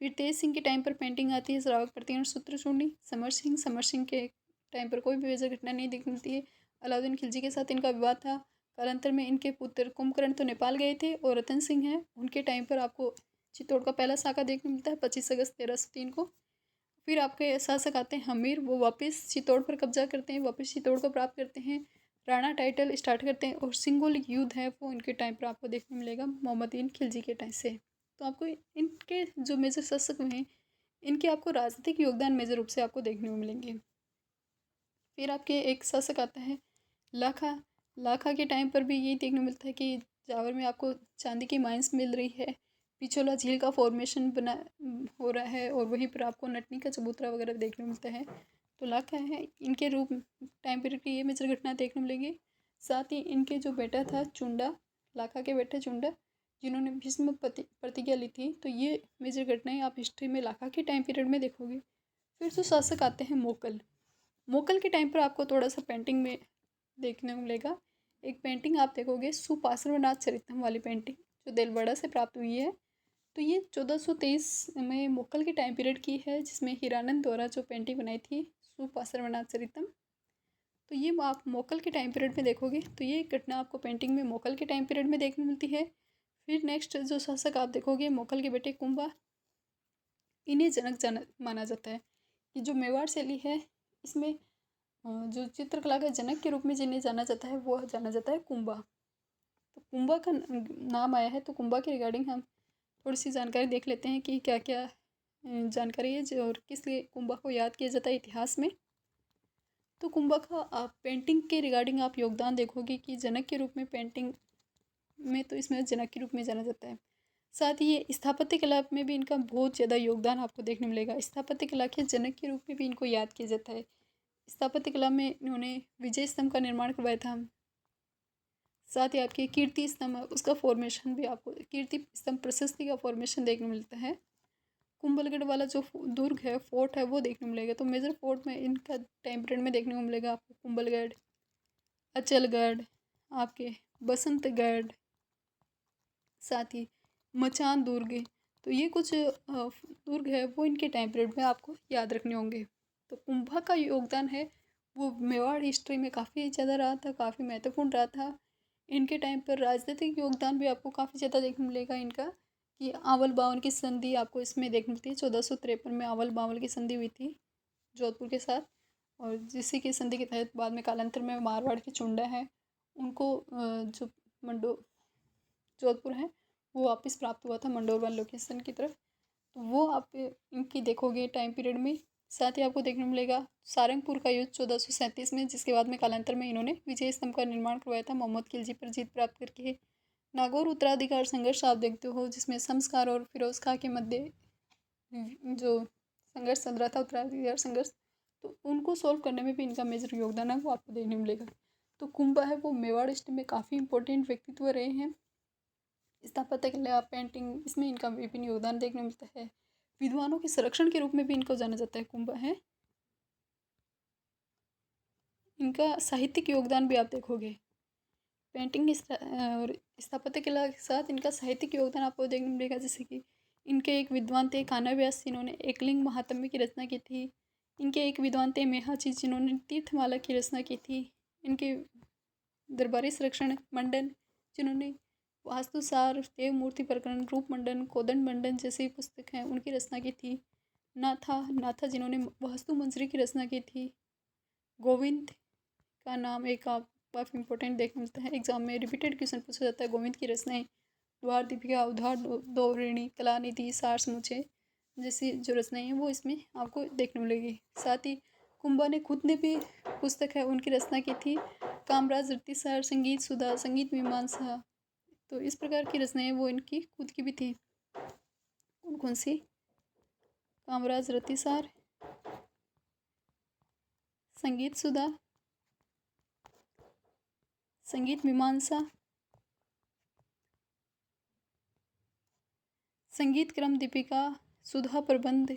फिर तेज सिंह के टाइम पर पेंटिंग आती है श्रावक प्रतिक्रमण सूत्र चूर्णी। समर सिंह के टाइम पर कोई भी मेजर घटना नहीं देखने मिलती है। अलाउद्दीन खिलजी के साथ इनका विवाद था। कालांतर में इनके पुत्र कुंभकर्ण तो नेपाल गए थे और रतन सिंह हैं उनके टाइम पर आपको चित्तौड़ का पहला साका देखने मिलता है 25 अगस्त 1303 को। फिर आपके शासक आते हैं हमीर, वो वापस चित्तौड़ पर कब्जा करते हैं, वापस चित्तौड़ को प्राप्त करते हैं, राणा टाइटल स्टार्ट करते हैं। और सिंगोल युद्ध है वो इनके टाइम पर आपको देखने मिलेगा मोहम्मदीन खिलजी के टाइम से। तो आपको इनके जो मेजर शासक हैं इनके आपको राजनीतिक योगदान मेजर रूप से आपको देखने को मिलेंगे। फिर आपके एक शासक आता है लाखा। लाखा के टाइम पर भी यही देखने मिलता है कि जावर में आपको चांदी की माइंस मिल रही है, पिछोला झील का फॉर्मेशन बना हो रहा है और वहीं पर आपको नटनी का चबूतरा वगैरह देखने मिलता है। तो लाखा है इनके रूप टाइम पीरियड की ये मेजर घटना देखने मिलेगी। साथ ही इनके जो बेटा था चुंडा, लाखा के बेटे चुंडा जिन्होंने भीष्म प्रतिज्ञा ली थी, तो ये मेजर घटनाएं आप हिस्ट्री में लाखा के टाइम पीरियड में देखोगे। फिर जो शासक आते हैं मोकल। मोकल के टाइम पर आपको थोड़ा सा पेंटिंग में देखने को मिलेगा। एक पेंटिंग आप देखोगे सुपार्श्वनाथ चरितम वाली पेंटिंग जो देलवाड़ा से प्राप्त हुई है। तो ये 1423 में मोकल के टाइम पीरियड की है, जिसमें हीरानंद द्वारा जो पेंटिंग बनाई थी सुपार्श्वनाथ चरितम। तो ये आप मोकल के टाइम पीरियड में देखोगे तो ये घटना आपको पेंटिंग में मोकल के टाइम पीरियड में देखने मिलती है। फिर नेक्स्ट जो शासक आप देखोगे मोकल के बेटे कुंभा, इन्हें जनक माना जाता है कि जो मेवाड़ शैली है इसमें जो चित्रकला के जनक के रूप में जिन्हें जाना जाता है वो जाना जाता है कुंभा। तो कुंभा का नाम आया है, तो कुंभा के रिगार्डिंग हम थोड़ी सी जानकारी देख लेते हैं कि क्या क्या जानकारी है जो और किस लिए कुंभा को याद किया जाता है इतिहास में। तो कुंभा का आप पेंटिंग के रिगार्डिंग आप योगदान देखोगे कि जनक के रूप में पेंटिंग में, तो इसमें जनक के रूप में जाना जाता है। साथ ही ये स्थापत्य कला में भी इनका बहुत ज़्यादा योगदान आपको देखने मिलेगा। स्थापत्य कला के जनक के रूप में भी इनको याद किया जाता है। स्थापत्य कला में इन्होंने विजय स्तंभ का निर्माण करवाया था। साथ ही आपके कीर्ति स्तंभ उसका फॉर्मेशन भी आपको कीर्ति स्तंभ प्रशस्ति का फॉर्मेशन देखने मिलता है। कुंभलगढ़ वाला जो दुर्ग है फोर्ट है वो देखने मिलेगा। तो मेजर फोर्ट में इनका टाइम पीरियड में देखने को मिलेगा आपको कुंभलगढ़, अचलगढ़, आपके बसंतगढ़, साथ ही मचान दुर्ग। तो ये कुछ दुर्ग है वो इनके टाइम पीरियड में आपको याद रखने होंगे। तो कुंभा का योगदान है वो मेवाड़ हिस्ट्री में काफ़ी ज़्यादा रहा था, काफ़ी महत्वपूर्ण रहा था। इनके टाइम पर राजनीतिक योगदान भी आपको काफ़ी ज़्यादा देखने मिलेगा इनका कि आवल बावन की संधि आपको इसमें देखने मिलती है। 1453 में आवल बावन की संधि हुई थी जोधपुर के साथ, और जिसी की संधि के तहत बाद में कालांतर में मारवाड़ के चुंडा हैं उनको जो मंडो जोधपुर है वो वापस प्राप्त हुआ था मंडोर वाले लोकेशन की तरफ। तो वो आप इनकी देखोगे टाइम पीरियड में। साथ ही आपको देखने को मिलेगा सारंगपुर का युद्ध 1437 में, जिसके बाद में कालांतर में इन्होंने विजय स्तंभ का निर्माण करवाया था मोहम्मद खिलजी पर जीत प्राप्त करके। नागौर उत्तराधिकार संघर्ष आप देखते हो, जिसमें शम्सकार और फिरोज खां के मध्य जो संघर्ष चल रहा था, उत्तराधिकार संघर्ष, तो उनको सॉल्व करने में भी इनका मेजर योगदान है वो आपको देखने मिलेगा। तो कुंभा है वो मेवाड़ स्टेट में काफ़ी इंपॉर्टेंट व्यक्तित्व रहे हैं। स्थापत्य कला, पेंटिंग, इसमें इनका विभिन्न योगदान देखने मिलता है। विद्वानों के संरक्षण के रूप में भी इनको जाना जाता है कुंभा है। इनका साहित्यिक योगदान भी आप देखोगे, पेंटिंग और स्थापत्य कला के साथ इनका साहित्यिक योगदान आपको देखने मिलेगा। जैसे कि इनके एक विद्वान थे कान्हा व्यास, जिन्होंने एकलिंग महात्म्य की रचना की थी। इनके एक विद्वान थे मेहाची, जिन्होंने तीर्थमाला की रचना की थी। इनके दरबारी संरक्षण मंडन, जिन्होंने वास्तुसार, देव मूर्ति प्रकरण, रूप मंडन, कोदंड मंडन जैसी पुस्तक हैं उनकी रचना की थी। नाथा जिन्होंने वास्तु मंजरी की रचना की थी। गोविंद का नाम एक आप काफ़ी इंपॉर्टेंट देखने मिलता है, एग्जाम में रिपीटेड क्वेश्चन पूछा जाता है। गोविंद की रचनाएं द्वार दीपिका, उद्धार दौरिणी, कलानिधि, सार समुच्चय जैसी जो रचनाएं हैं वो इसमें आपको देखने मिलेगी। साथ ही कुंभा ने खुद ने भी पुस्तक है उनकी रचना की थी, कामराज रतिसार, संगीत सुधा, संगीत मीमांसा। तो इस प्रकार की रचनाएं वो इनकी खुद की भी थी। कौन कौन सी? कामराज रतिसार, संगीत सुधा, संगीत मीमांसा, संगीत क्रम दीपिका, सुधा प्रबंध,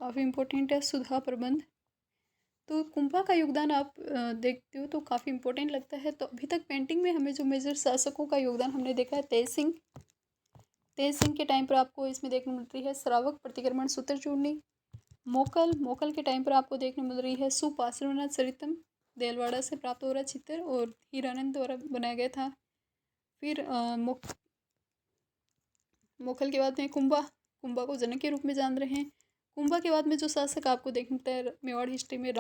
काफ़ी इम्पोर्टेंट है सुधा प्रबंध। तो कुंभा का योगदान आप देखते हो तो काफ़ी इम्पोर्टेंट लगता है। तो अभी तक पेंटिंग में हमें जो मेजर शासकों का योगदान हमने देखा है, तेज सिंह के टाइम पर आपको इसमें देखने मिलती है श्रावक प्रतिक्रमण सूत्रचूर्णी। मोकल के टाइम पर आपको देखने मिल रही है सुपार्श्वनाथ चरितम, देलवाड़ा से प्राप्त हो रहा चित्र और हीरानंद द्वारा बनाया गया था। फिर मोकल के बाद में कुंभा को जनक के रूप में जान रहे हैं। कुंभा के बाद में जो शासक आपको देखने मिलता है मेवाड़ हिस्ट्री में,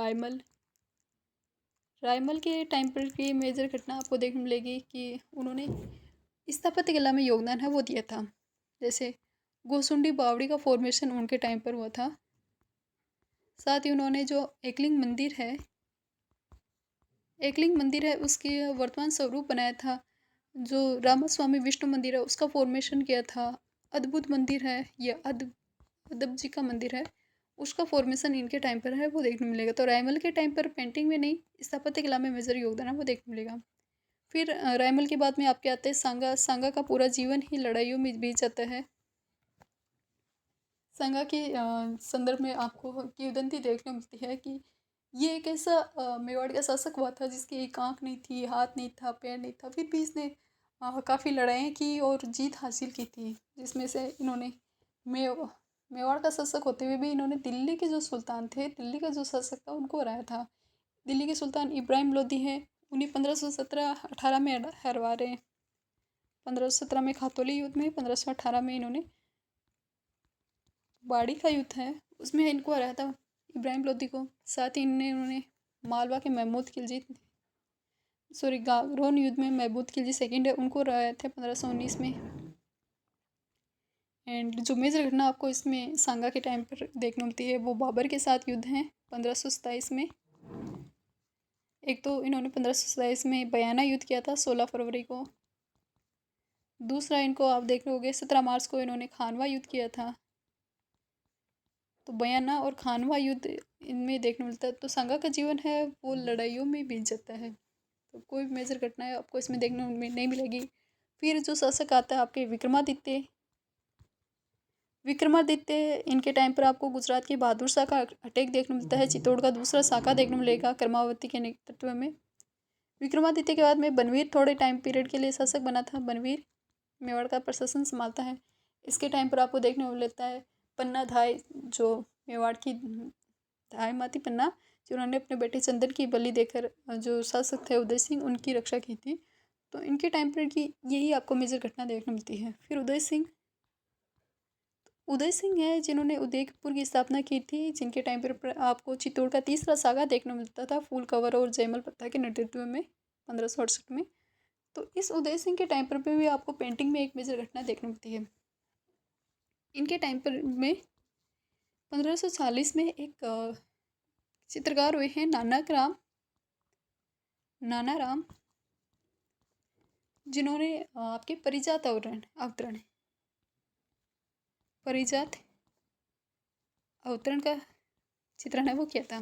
रायमल के टाइम पर की मेजर घटना आपको देखने मिलेगी कि उन्होंने स्थापत्य कला में योगदान है वो दिया था। जैसे गोसुंडी बावड़ी का फॉर्मेशन उनके टाइम पर हुआ था। साथ ही उन्होंने जो एकलिंग मंदिर है उसकी वर्तमान स्वरूप बनाया था। जो रामास्वामी विष्णु मंदिर है उसका फॉर्मेशन किया था। अद्भुत मंदिर है, यह अदब जी का मंदिर है, उसका फॉर्मेशन इनके टाइम पर है वो देखने मिलेगा। तो रायमल के टाइम पर पेंटिंग में नहीं, स्थापत्य कला में मेजर योगदान है वो देखने मिलेगा। फिर रायमल के बाद में आपके आते हैं सांगा का पूरा जीवन ही लड़ाइयों में बीत जाता है। सांगा के संदर्भ में आपको किंवदंती देखने मिलती है कि ये एक ऐसा मेवाड़ का शासक हुआ था जिसकी एक आँख नहीं थी, हाथ नहीं था, पैर नहीं था, फिर भी इसने काफ़ी लड़ाइयाँ की और जीत हासिल की थी। जिसमें से इन्होंने मेवाड़ का शासक होते हुए भी इन्होंने दिल्ली के जो सुल्तान थे, दिल्ली का जो शासक था उनको हराया था। दिल्ली के सुल्तान इब्राहिम लोदी हैं, उन्हें 1517-18 में हरवा रहे हैं। 1517 में खातौली युद्ध में, 1518 में इन्होंने बाड़ी का युद्ध है उसमें इनको हराया था इब्राहिम लोदी को। साथ ही इन्होंने मालवा के महमूद खिलजी, गागरोन युद्ध में महमूद खिलजी सेकंड है उनको हराया थे 1519 में। एंड जो मेजर घटना आपको इसमें सांगा के टाइम पर देखने मिलती है वो बाबर के साथ युद्ध है 1527 में। एक तो इन्होंने 1527 में बयाना युद्ध किया था 16 फरवरी को। दूसरा इनको आप देख रहे होगे 17 मार्च को इन्होंने खानवा युद्ध किया था। तो बयाना और खानवा युद्ध इनमें देखने मिलता है। तो सांगा का जीवन है वो लड़ाइयों में बीत जाता है। तो कोई मेजर घटना है आपको इसमें देखने में नहीं मिलेगी। फिर जो शासक आता है आपके विक्रमादित्य, इनके टाइम पर आपको गुजरात की बहादुर शाह का अटैक देखने मिलता है। चित्तौड़ का दूसरा शाखा देखने मिलेगा कर्मावती के नेतृत्व में। विक्रमादित्य के बाद में बनवीर थोड़े टाइम पीरियड के लिए शासक बना था। बनवीर मेवाड़ का प्रशासन संभालता है। इसके टाइम पर आपको देखने को मिलता है पन्ना धाय, जो मेवाड़ की धाय माती पन्ना, जिन्होंने अपने बेटे चंदन की बलि देकर जो शासक थे उदय सिंह उनकी रक्षा की थी। तो इनके टाइम पर की यही आपको मेजर घटना देखने मिलती है। फिर उदय सिंह है जिन्होंने उदयपुर की स्थापना की थी, जिनके टाइम पर आपको चित्तौड़ का तीसरा सागा देखने मिलता था फूल कंवर और जयमल पत्ता के नेतृत्व में 1568 में। तो इस उदय सिंह के टाइम पर भी आपको पेंटिंग में एक मेजर घटना देखने मिलती है। इनके टाइम पर में 1540 में एक चित्रकार हुए हैं नाना राम, जिन्होंने आपके परिजात अवतरण का चित्रण है वो किया था।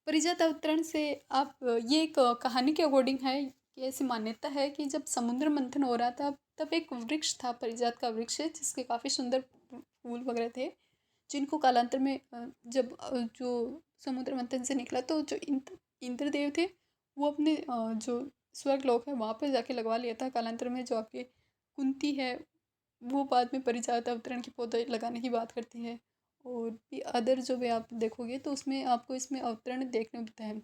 परिजात अवतरण से आप ये एक कहानी के अकॉर्डिंग है कि ऐसी मान्यता है कि जब समुद्र मंथन हो रहा था तब एक वृक्ष था, परिजात का वृक्ष है, जिसके काफ़ी सुंदर फूल वगैरह थे, जिनको कालांतर में जब जो समुद्र मंथन से निकला तो जो इंद्रदेव थे वो अपने जो स्वर्ग लोक है वहाँ पर जाके लगवा लिया था। कालांतर में जो आपके कुंती है वो बाद में परिजात अवतरण के पौधे लगाने की बात करती है। और भी अदर जो भी आप देखोगे तो उसमें आपको इसमें अवतरण देखने मिलता है।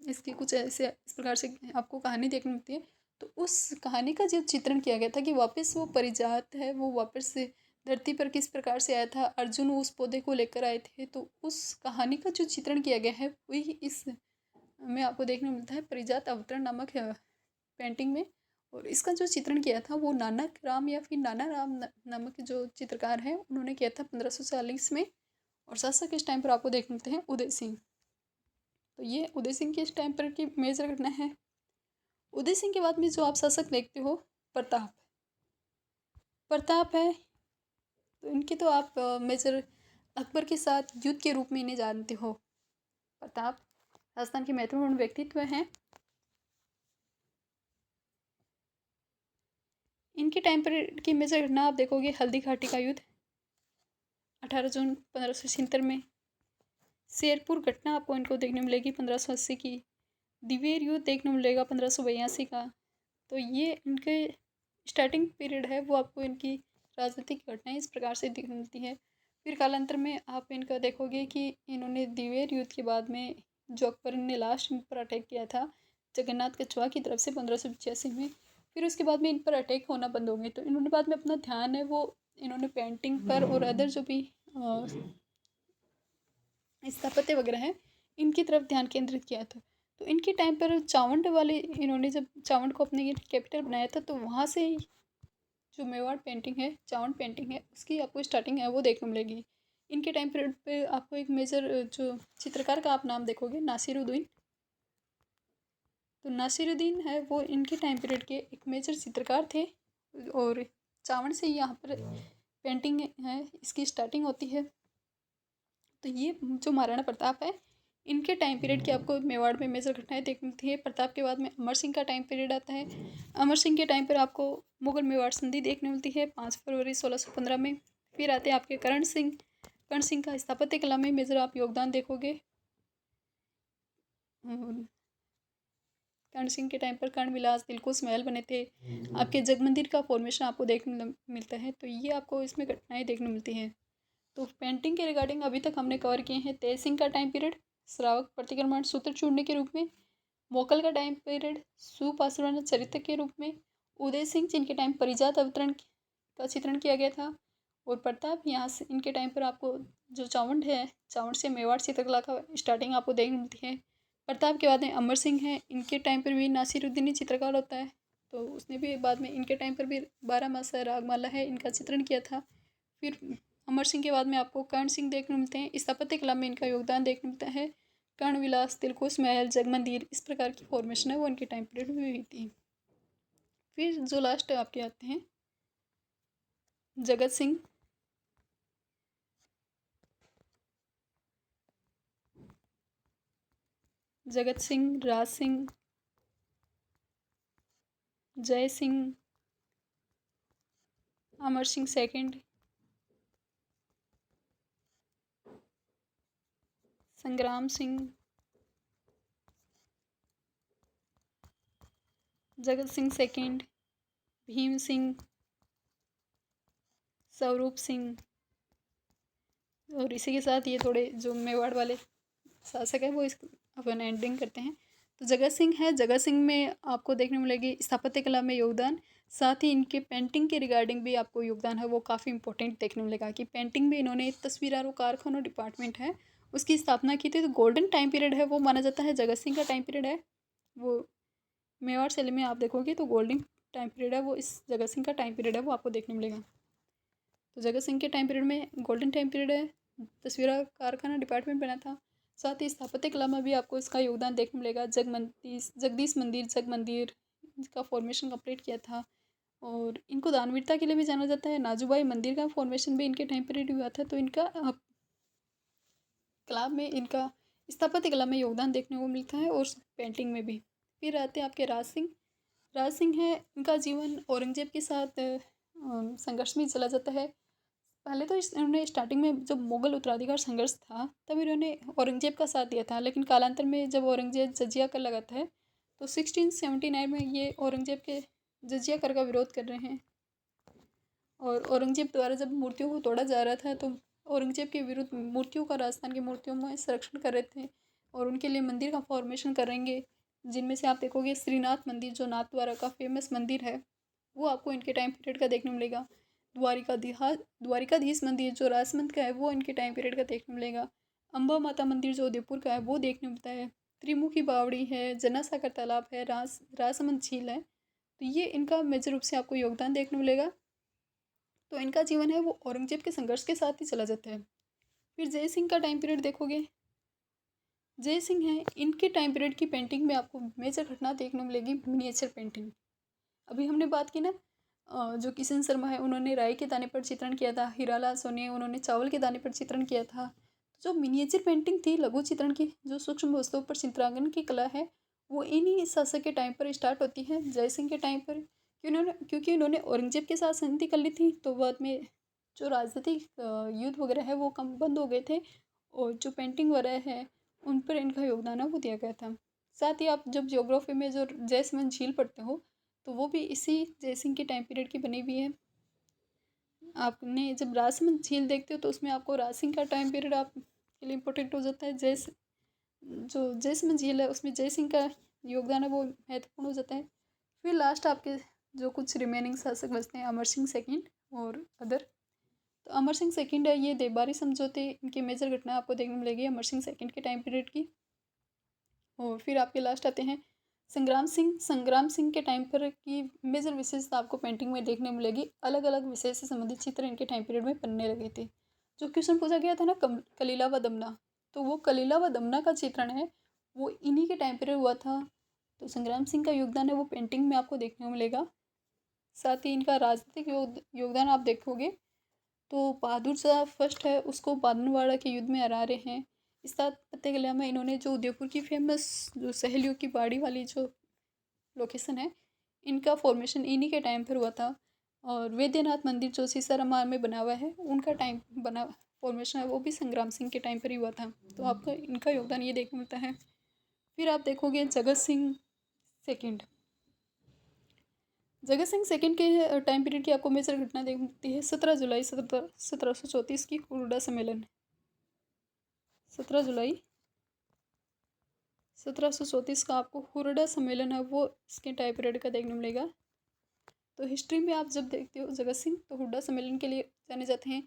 इसकी कुछ ऐसे इस प्रकार से आपको कहानी देखने मिलती है। तो उस कहानी का जो चित्रण किया गया था कि वापस वो परिजात है वो वापस से धरती पर किस प्रकार से आया था, अर्जुन उस पौधे को लेकर आए थे, तो उस कहानी का जो चित्रण किया गया है वही इस में आपको देखने मिलता है परिजात अवतरण नामक पेंटिंग में। और इसका जो चित्रण किया था वो नानक राम या फिर नाना राम नामक जो चित्रकार हैं उन्होंने किया था 1540 में। और शासक इस टाइम पर आपको देख मिलते हैं उदय सिंह। तो ये उदय सिंह के इस टाइम पर की मेजर घटना है। उदय सिंह के बाद में जो आप शासक देखते हो प्रताप है, तो इनके तो आप मेजर अकबर के साथ युद्ध के रूप में इन्हें जानते हो। प्रताप राजस्थान के महत्वपूर्ण व्यक्तित्व हैं। इनके टाइम पर की मेजर घटना आप देखोगे हल्दी घाटी का युद्ध 18 जून 1576 में। शेरपुर घटना आपको इनको देखने मिलेगी 1580 की। दिवेर युद्ध देखने मिलेगा 1582 का। तो ये इनके स्टार्टिंग पीरियड है वो आपको इनकी राजनीतिक घटनाएं इस प्रकार से दिख मिलती है। फिर कालांतर में आप इनका देखोगे कि इन्होंने दिवेर युद्ध के बाद में जो अकबर ने लास्ट इन पर अटैक किया था जगन्नाथ कछुआ की तरफ से 1585 में, फिर उसके बाद में इन पर अटैक होना बंद हो गए। तो इन्होंने बाद में अपना ध्यान है वो इन्होंने पेंटिंग पर और अदर जो भी स्थापत्य वगैरह है इनकी तरफ ध्यान केंद्रित किया था। तो इनके टाइम पर चावंड वाले इन्होंने जब चावंड को अपने कैपिटल बनाया था तो वहाँ से जो मेवाड़ पेंटिंग है चावंड पेंटिंग है उसकी आपको स्टार्टिंग है वो देखने मिलेगी। इनके टाइम पीरियड पे आपको एक मेजर जो चित्रकार का आप नाम देखोगे नासिरुद्दीन। तो नासिरुद्दीन है वो इनके टाइम पीरियड के एक मेजर चित्रकार थे। और चावंड से यहाँ पर पेंटिंग है इसकी स्टार्टिंग होती है। तो ये जो महाराणा प्रताप है इनके टाइम पीरियड की आपको मेवाड़ में मेजर घटनाएं देखने मिलती है। प्रताप के बाद में अमर सिंह का टाइम पीरियड आता है। अमर सिंह के टाइम पर आपको मुगल मेवाड़ संधि देखने मिलती है 5 फरवरी 1615 में। फिर आते हैं आपके करण सिंह का स्थापत्य कला में मेजर आप योगदान देखोगे। कर्ण सिंह के टाइम पर कर्ण विलास दिलकुश महल बने थे। आपके जगमंदिर का फॉर्मेशन आपको देखने मिलता है। तो ये आपको इसमें घटनाएं देखने मिलती हैं। तो पेंटिंग के रिगार्डिंग अभी तक हमने कवर किए हैं तेज सिंह का टाइम पीरियड श्रावक प्रतिक्रमण सूत्र चूड़ने के रूप में, मोकल का टाइम पीरियड सुपार्श्वनाथ चरित्र के रूप में, उदय सिंह जिनके टाइम परिजात अवतरण का चित्रण किया गया था, और प्रताप यहाँ से इनके टाइम पर आपको जो चावंड है चावंड से मेवाड़ चित्रकला का स्टार्टिंग आपको देखने मिलती है। प्रताप के बाद में अमर सिंह है, इनके टाइम पर भी नासिरुद्दीन चित्रकार होता है। तो उसने भी बाद में इनके टाइम पर भी 12 मासा रागमाला है इनका चित्रण किया था। फिर अमर सिंह के बाद में आपको कर्ण सिंह देखने मिलते हैं। स्थापत्य कला में इनका योगदान देखने मिलता है। कर्ण विलास दिलकुश महल जगमंदिर इस प्रकार की फॉर्मेशन है वो इनके टाइम पीरियड में हुई थी। फिर जो लास्ट आपके आते हैं जगत सिंह। जगत सिंह, राज सिंह, जय सिंह, अमर सिंह सेकंड, संग्राम सिंह, जगत सिंह सेकंड, भीम सिंह, स्वरूप सिंह। और इसी के साथ ये थोड़े जो मेवाड़ वाले शासक है वो इस अपन एंडिंग करते हैं। तो जगत सिंह है, जगत सिंह में आपको देखने मिलेगी स्थापत्य कला में योगदान, साथ ही इनके पेंटिंग के रिगार्डिंग भी आपको योगदान है वो काफ़ी इंपॉर्टेंट देखने मिलेगा कि पेंटिंग में इन्होंने तस्वीरारों कारखानों डिपार्टमेंट है उसकी स्थापना की थी। तो गोल्डन टाइम पीरियड है वो माना जाता है जगत सिंह का टाइम पीरियड है वो मेवाड़ शैली में आप देखोगे तो गोल्डन टाइम पीरियड है वो इस जगत सिंह का टाइम पीरियड है वो आपको देखने मिलेगा। तो जगत सिंह के टाइम पीरियड में गोल्डन टाइम पीरियड है, तस्वीर कारखाना डिपार्टमेंट बना था। साथ ही स्थापत्य कला में भी आपको इसका योगदान देखने मिलेगा। जगदीश मंदिर, जग मंदिर, इसका फॉर्मेशन कंप्लीट किया था। और इनको दानवीरता के लिए भी जाना जाता है। नाजूबाई मंदिर का फॉर्मेशन भी इनके टाइम पीरियड हुआ था। तो इनका कला में, इनका स्थापत्य कला में योगदान देखने को मिलता है और पेंटिंग में भी। फिर आते हैं आपके राज सिंह। राज सिंह है, इनका जीवन औरंगजेब के साथ संघर्ष में चला जाता है। पहले तो इन्होंने स्टार्टिंग में जब मुगल उत्तराधिकार संघर्ष था तब इन्होंने औरंगजेब का साथ दिया था, लेकिन कालांतर में जब औरंगजेब जजिया कर लगाता है तो 1679 में ये औरंगजेब के जजिया कर का विरोध कर रहे हैं। और औरंगजेब द्वारा जब मूर्तियों को तोड़ा जा रहा था तो औरंगजेब के विरुद्ध मूर्तियों का, राजस्थान की मूर्तियों में संरक्षण कर रहे थे और उनके लिए मंदिर का फॉर्मेशन करेंगे, जिनमें से आप देखोगे श्रीनाथ मंदिर जो नाथद्वारा का फेमस मंदिर है वो आपको इनके टाइम पीरियड का देखने मिलेगा। द्वारिकाधीश मंदिर जो राजसमंद का है वो इनके टाइम पीरियड का देखने मिलेगा। अम्बा माता मंदिर जो उदयपुर का है वो देखने मिलता है। त्रिमुखी बावड़ी है, जनासागर तालाब है, राजसमंद झील है। तो ये इनका मेजर रूप से आपको योगदान देखने मिलेगा। तो इनका जीवन है वो औरंगजेब के संघर्ष के साथ ही चला जाता है। फिर जय सिंह का टाइम पीरियड देखोगे, जय सिंह है, इनके टाइम पीरियड की पेंटिंग में आपको मेजर घटना देखने मिलेगी, मिनिएचर पेंटिंग। अभी हमने बात की ना, जो किशन शर्मा है उन्होंने राई के दाने पर चित्रण किया था, हीरालाल सोनी उन्होंने चावल के दाने पर चित्रण किया था। जो मिनिएचर पेंटिंग थी, लघु चित्रण की, जो सूक्ष्म वस्तुओं पर चित्रांकन की कला है, वो इन्हीं शासक के टाइम पर स्टार्ट होती है, जय सिंह के टाइम पर। क्योंकि उन्होंने औरंगजेब के साथ संधि कर ली थी तो बाद में जो राजनीतिक युद्ध वगैरह है वो कम बंद हो गए थे और जो पेंटिंग वगैरह है उन पर इनका योगदान है वो दिया गया था। साथ ही आप जब ज्योग्राफी में जो जयसमंद झील पढ़ते हो तो वो भी इसी जयसिंह के टाइम पीरियड की बनी हुई है। आपने जब राजसमंद झील देखते हो तो उसमें आपको राज सिंह का टाइम पीरियड आप के लिए इम्पोर्टेंट हो जाता है। जो जयसमंद झील है उसमें जय सिंह का योगदान है वो महत्वपूर्ण हो जाता है। फिर लास्ट आपके जो कुछ रिमेनिंग शासक बचते हैं, अमर सिंह सेकंड और अदर। तो अमर सिंह सेकंड है, ये देवबारी समझौते, इनकी मेजर घटना आपको देखने मिलेगी अमर सिंह सेकंड के टाइम पीरियड की। और फिर आपके लास्ट आते हैं संग्राम सिंह। संग्राम सिंह के टाइम पर की मेजर विशेषता आपको पेंटिंग में देखने मिलेगी। अलग अलग विषय से संबंधित चित्र इनके टाइम पीरियड में बनने लगे थे। जो क्वेश्चन पूछा गया था ना, कलीला व दमना, तो वो कलीला व दमना का चित्रण है वो इन्हीं के टाइम पीरियड हुआ था। तो संग्राम सिंह का योगदान है वो पेंटिंग में आपको देखने को मिलेगा। साथ ही इनका राजनीतिक योगदान आप देखोगे तो बहादुर शाह फर्स्ट है, उसको बादनवाड़ा के युद्ध में हरा रहे हैं। इस स्थापत्य कला में इन्होंने जो उदयपुर की फेमस जो सहेलियों की बाड़ी वाली जो लोकेशन है, इनका फॉर्मेशन इन्हीं के टाइम पर हुआ था। और वैद्यनाथ मंदिर जो सीसाराम में बना हुआ है उनका टाइम बना फॉर्मेशन है वो भी संग्राम सिंह के टाइम पर ही हुआ था। तो आपको इनका योगदान ये देखने मिलता है। फिर आप देखोगे जगत सिंह सेकंड। जगत सिंह सेकंड के टाइम पीरियड की आपको मेजर घटना देख मिलती है 17 जुलाई 1734 की हुरडा सम्मेलन। 17 जुलाई 1734 का आपको हुरडा सम्मेलन है वो इसके टाइम पीरियड का देखने मिलेगा। तो हिस्ट्री में आप जब देखते हो जगत सिंह तो हुरडा सम्मेलन के लिए जाने जाते हैं।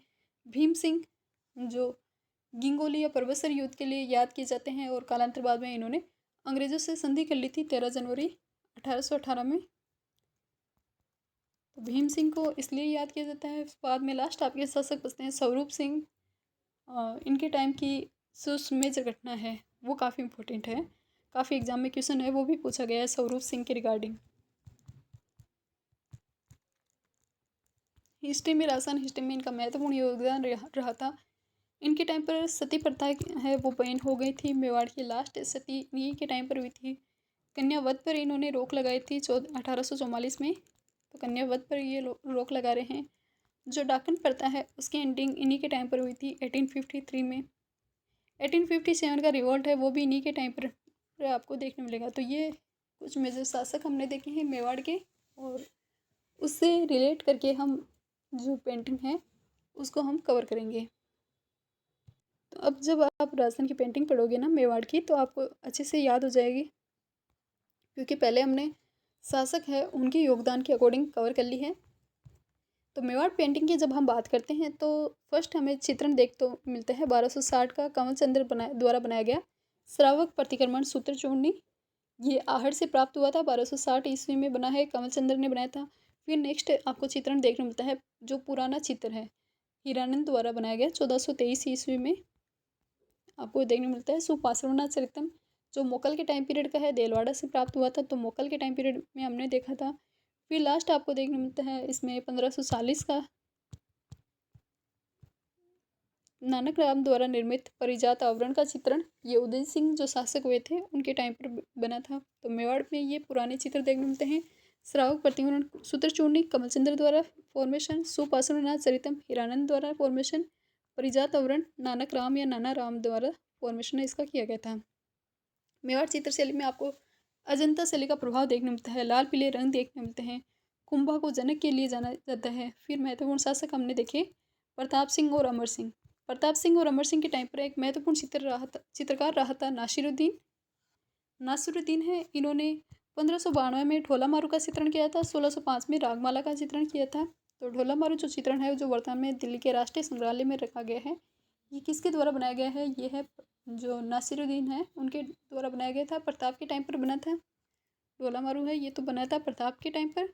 भीम सिंह जो गिंगोली या परबसर युद्ध के लिए याद किए जाते हैं और कालांतर बाद में इन्होंने अंग्रेज़ों से संधि कर ली थी 13 जनवरी 1818 में। तो भीम सिंह को इसलिए याद किया जाता है। बाद में लास्ट आपके शासक बचते हैं स्वरूप सिंह। इनके टाइम की जो मेजर घटना है वो काफ़ी इम्पोर्टेंट है, काफ़ी एग्जाम में क्वेश्चन है वो भी पूछा गया है स्वरूप सिंह के रिगार्डिंग। हिस्ट्री में, राजस्थान हिस्ट्री में इनका महत्वपूर्ण योगदान रहा था। इनके टाइम पर सती प्रथा है वो बैन हो गई थी। मेवाड़ की लास्ट सती इन्हीं के टाइम पर हुई थी। कन्या वध पर इन्होंने रोक लगाई थी 1844 में। तो कन्या वध पर ये रोक लगा रहे हैं। जो डाकन प्रथा है उसकी एंडिंग इन्हीं के टाइम पर हुई थी 1853 में। 1857 का रिवोल्ट है वो भी इन्हीं के टाइम पर आपको देखने मिलेगा। तो ये कुछ मेजर शासक हमने देखे हैं मेवाड़ के, और उससे रिलेट करके हम जो पेंटिंग है उसको हम कवर करेंगे। तो अब जब आप राजस्थान की पेंटिंग पढ़ोगे ना मेवाड़ की तो आपको अच्छे से याद हो जाएगी, क्योंकि पहले हमने शासक है उनके योगदान के अकॉर्डिंग कवर कर ली है। तो मेवाड़ पेंटिंग की जब हम बात करते हैं तो फर्स्ट हमें चित्रण देख तो मिलता है 1260 का कमल चंद्र द्वारा बनाया गया श्रावक प्रतिक्रमण सूत्र चूर्णी। ये आहड़ से प्राप्त हुआ था, 1260 ईस्वी में बना है, कमल चंद्र ने बनाया था। फिर नेक्स्ट आपको चित्रण देखने मिलता है जो पुराना चित्र है, हीरानंद द्वारा बनाया गया 1423 ईस्वी में आपको देखने मिलता है। सुपार्श्वनाथ चरितम जो मुगल के टाइम पीरियड का है, देलवाड़ा से प्राप्त हुआ था, तो मुगल के टाइम पीरियड में हमने देखा था। फिर लास्ट आपको देखने मिलता है इसमें 1540 का नानक राम द्वारा निर्मित परिजात आवरण का चित्रण, ये उदय सिंह जो शासक हुए थे उनके टाइम पर बना था। तो मेवाड़ में ये पुराने चित्र देखने मिलते हैं। श्रावक प्रतिमूर्ण, सूत्रचूर्णी कमलचंद्र द्वारा फॉर्मेशन, सुपार्श्वनाथ चरितम हीरानंद द्वारा फॉर्मेशन, परिजात आवरण नानक राम या नाना राम द्वारा फॉर्मेशन इसका किया गया था। मेवाड़ चित्रशैली में आपको अजंता शैली का प्रभाव देखने मिलता है। लाल पीले रंग देखने मिलते हैं। कुंभा को जनक के लिए जाना जाता है। फिर महत्वपूर्ण शासक हमने देखे प्रताप सिंह और अमर सिंह। प्रताप सिंह और अमर सिंह के टाइम पर एक महत्वपूर्ण चित्रकार रहा था नासिरुद्दीन। नासिरुद्दीन है, इन्होंने 1592 में ढोला मारू का चित्रण किया था। 1605 में रागमाला का चित्रण किया था। तो ढोला मारू जो चित्रण है जो वर्तमान में दिल्ली के राष्ट्रीय संग्रहालय में रखा गया है, ये किसके द्वारा बनाया गया है? ये है जो नासिरुद्दीन है उनके द्वारा बनाया गया था। प्रताप के टाइम पर बना था। ढोला मारू है ये तो बना था प्रताप के टाइम पर,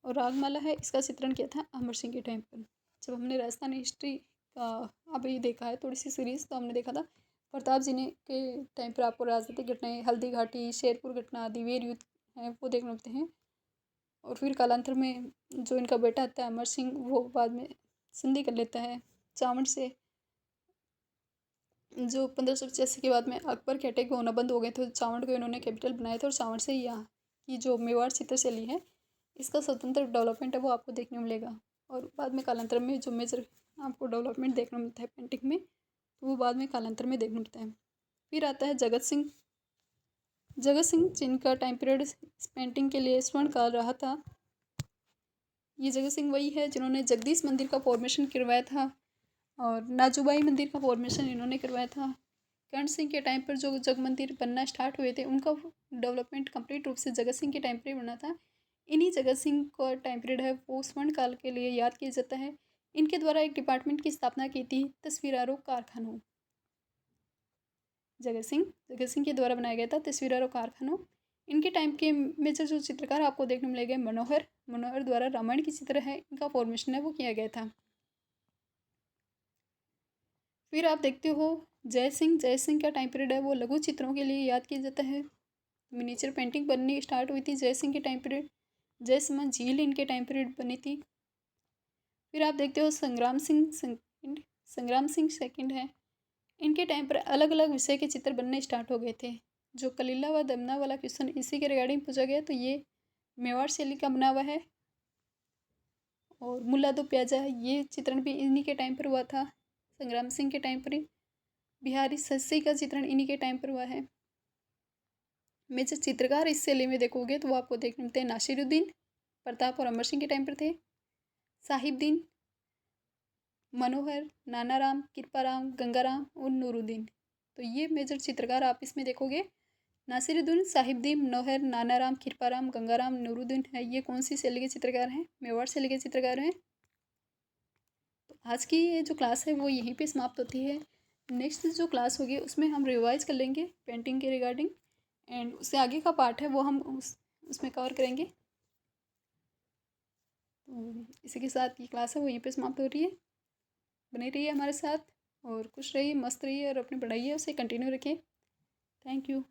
और रागमाला है इसका चित्रण किया था अमर सिंह के टाइम पर। जब हमने राजस्थानी हिस्ट्री का अभी देखा है थोड़ी सी सीरीज़, तो हमने देखा था प्रताप जी ने के टाइम पर आपको राजनीतिक घटनाएं, हल्दी घाटी, शेरपुर घटना, दिवेर युद्ध है वो देखने मिलते हैं। और फिर कालांतर में जो इनका बेटा था अमर सिंह, वो बाद में संधि कर लेता है चावड़ से। जो 1585 के बाद में अकबर के अटैक होना बंद हो गए थे, चावड़ को इन्होंने कैपिटल बनाया था, और चावड़ से ही यहाँ की जो मेवाड़ चित्रशैली है इसका स्वतंत्र डेवलपमेंट है वो आपको देखने को मिलेगा। और बाद में कालांतर में जो मेजर आपको डेवलपमेंट देखने मिलता है पेंटिंग में, तो वो बाद में कालांतर में देखने मिलता है। फिर आता है जगत सिंह। जगत सिंह जिनका टाइम पीरियड इस पेंटिंग के लिए स्वर्ण काल रहा था। ये जगत सिंह वही है जिन्होंने जगदीश मंदिर का फॉर्मेशन करवाया था, और नाजूबाई मंदिर का फॉर्मेशन इन्होंने करवाया था। कर्ण सिंह के टाइम पर जो जग मंदिर बनना स्टार्ट हुए थे उनका डेवलपमेंट कंप्लीट रूप से जगत सिंह के टाइम पर ही बना था। इन्हीं जगत सिंह का टाइम पीरियड है वो स्वर्ण काल के लिए याद किया जाता है। इनके द्वारा एक डिपार्टमेंट की स्थापना की थी, तस्वीरारों कारखानों। जगत सिंह के द्वारा बनाया गया था तस्वीरारों कारखानों। इनके टाइम के मेजर जो चित्रकार आपको देखने मिलेंगे मनोहर द्वारा रामायण की चित्र है इनका फॉर्मेशन है वो किया गया था। फिर आप देखते हो जय सिंह का टाइम पीरियड है वो लघु चित्रों के लिए याद किया जाता है। मिनीचर पेंटिंग बननी स्टार्ट हुई थी जय सिंह के टाइम पीरियड। जय समान झील इनके टाइम पीरियड बनी थी। फिर आप देखते हो संग्राम सिंह सेकंड है, इनके टाइम पर अलग अलग विषय के चित्र बनने स्टार्ट हो गए थे। जो कलीला व दमना वाला क्वेश्चन इसी के रिगार्डिंग पूछा गया, तो ये मेवाड़ शैली का बना हुआ है। और मुल्ला दो प्याजा ये चित्रण भी इन्हीं के टाइम पर हुआ था, संग्राम सिंह के टाइम पर ही। बिहारी सस्सी का चित्रण इन्हीं के टाइम पर हुआ है। मेजर चित्रकार इस शैली में देखोगे तो वो आपको देखने मिलते हैं नासिरुद्दीन, प्रताप और अमर सिंह के टाइम पर थे। साहिबदीन, मनोहर, नानाराम, कृपाराम, गंगाराम और नूरुद्दीन। तो ये मेजर चित्रकार आप इसमें देखोगे। नासिरुद्दीन, साहिबदीन, मनोहर, नानाराम, कृपाराम, गंगाराम, नूरुद्दीन है, ये कौन सी शैली के चित्रकार हैं? मेवाड़ शैली के चित्रकार हैं। तो आज की ये जो क्लास है वो यहीं पे समाप्त होती है। नेक्स्ट जो क्लास होगी उसमें हम रिवाइज कर लेंगे पेंटिंग के रिगार्डिंग, एंड उससे आगे का पार्ट है वो हम उसमें कवर करेंगे। तो इसी के साथ ये क्लास है वो यहीं पे समाप्त हो रही है। बने रहिए हमारे साथ और खुश रहिए, मस्त रहिए, और अपनी पढ़ाई है उसे कंटिन्यू रखिए। Thank you.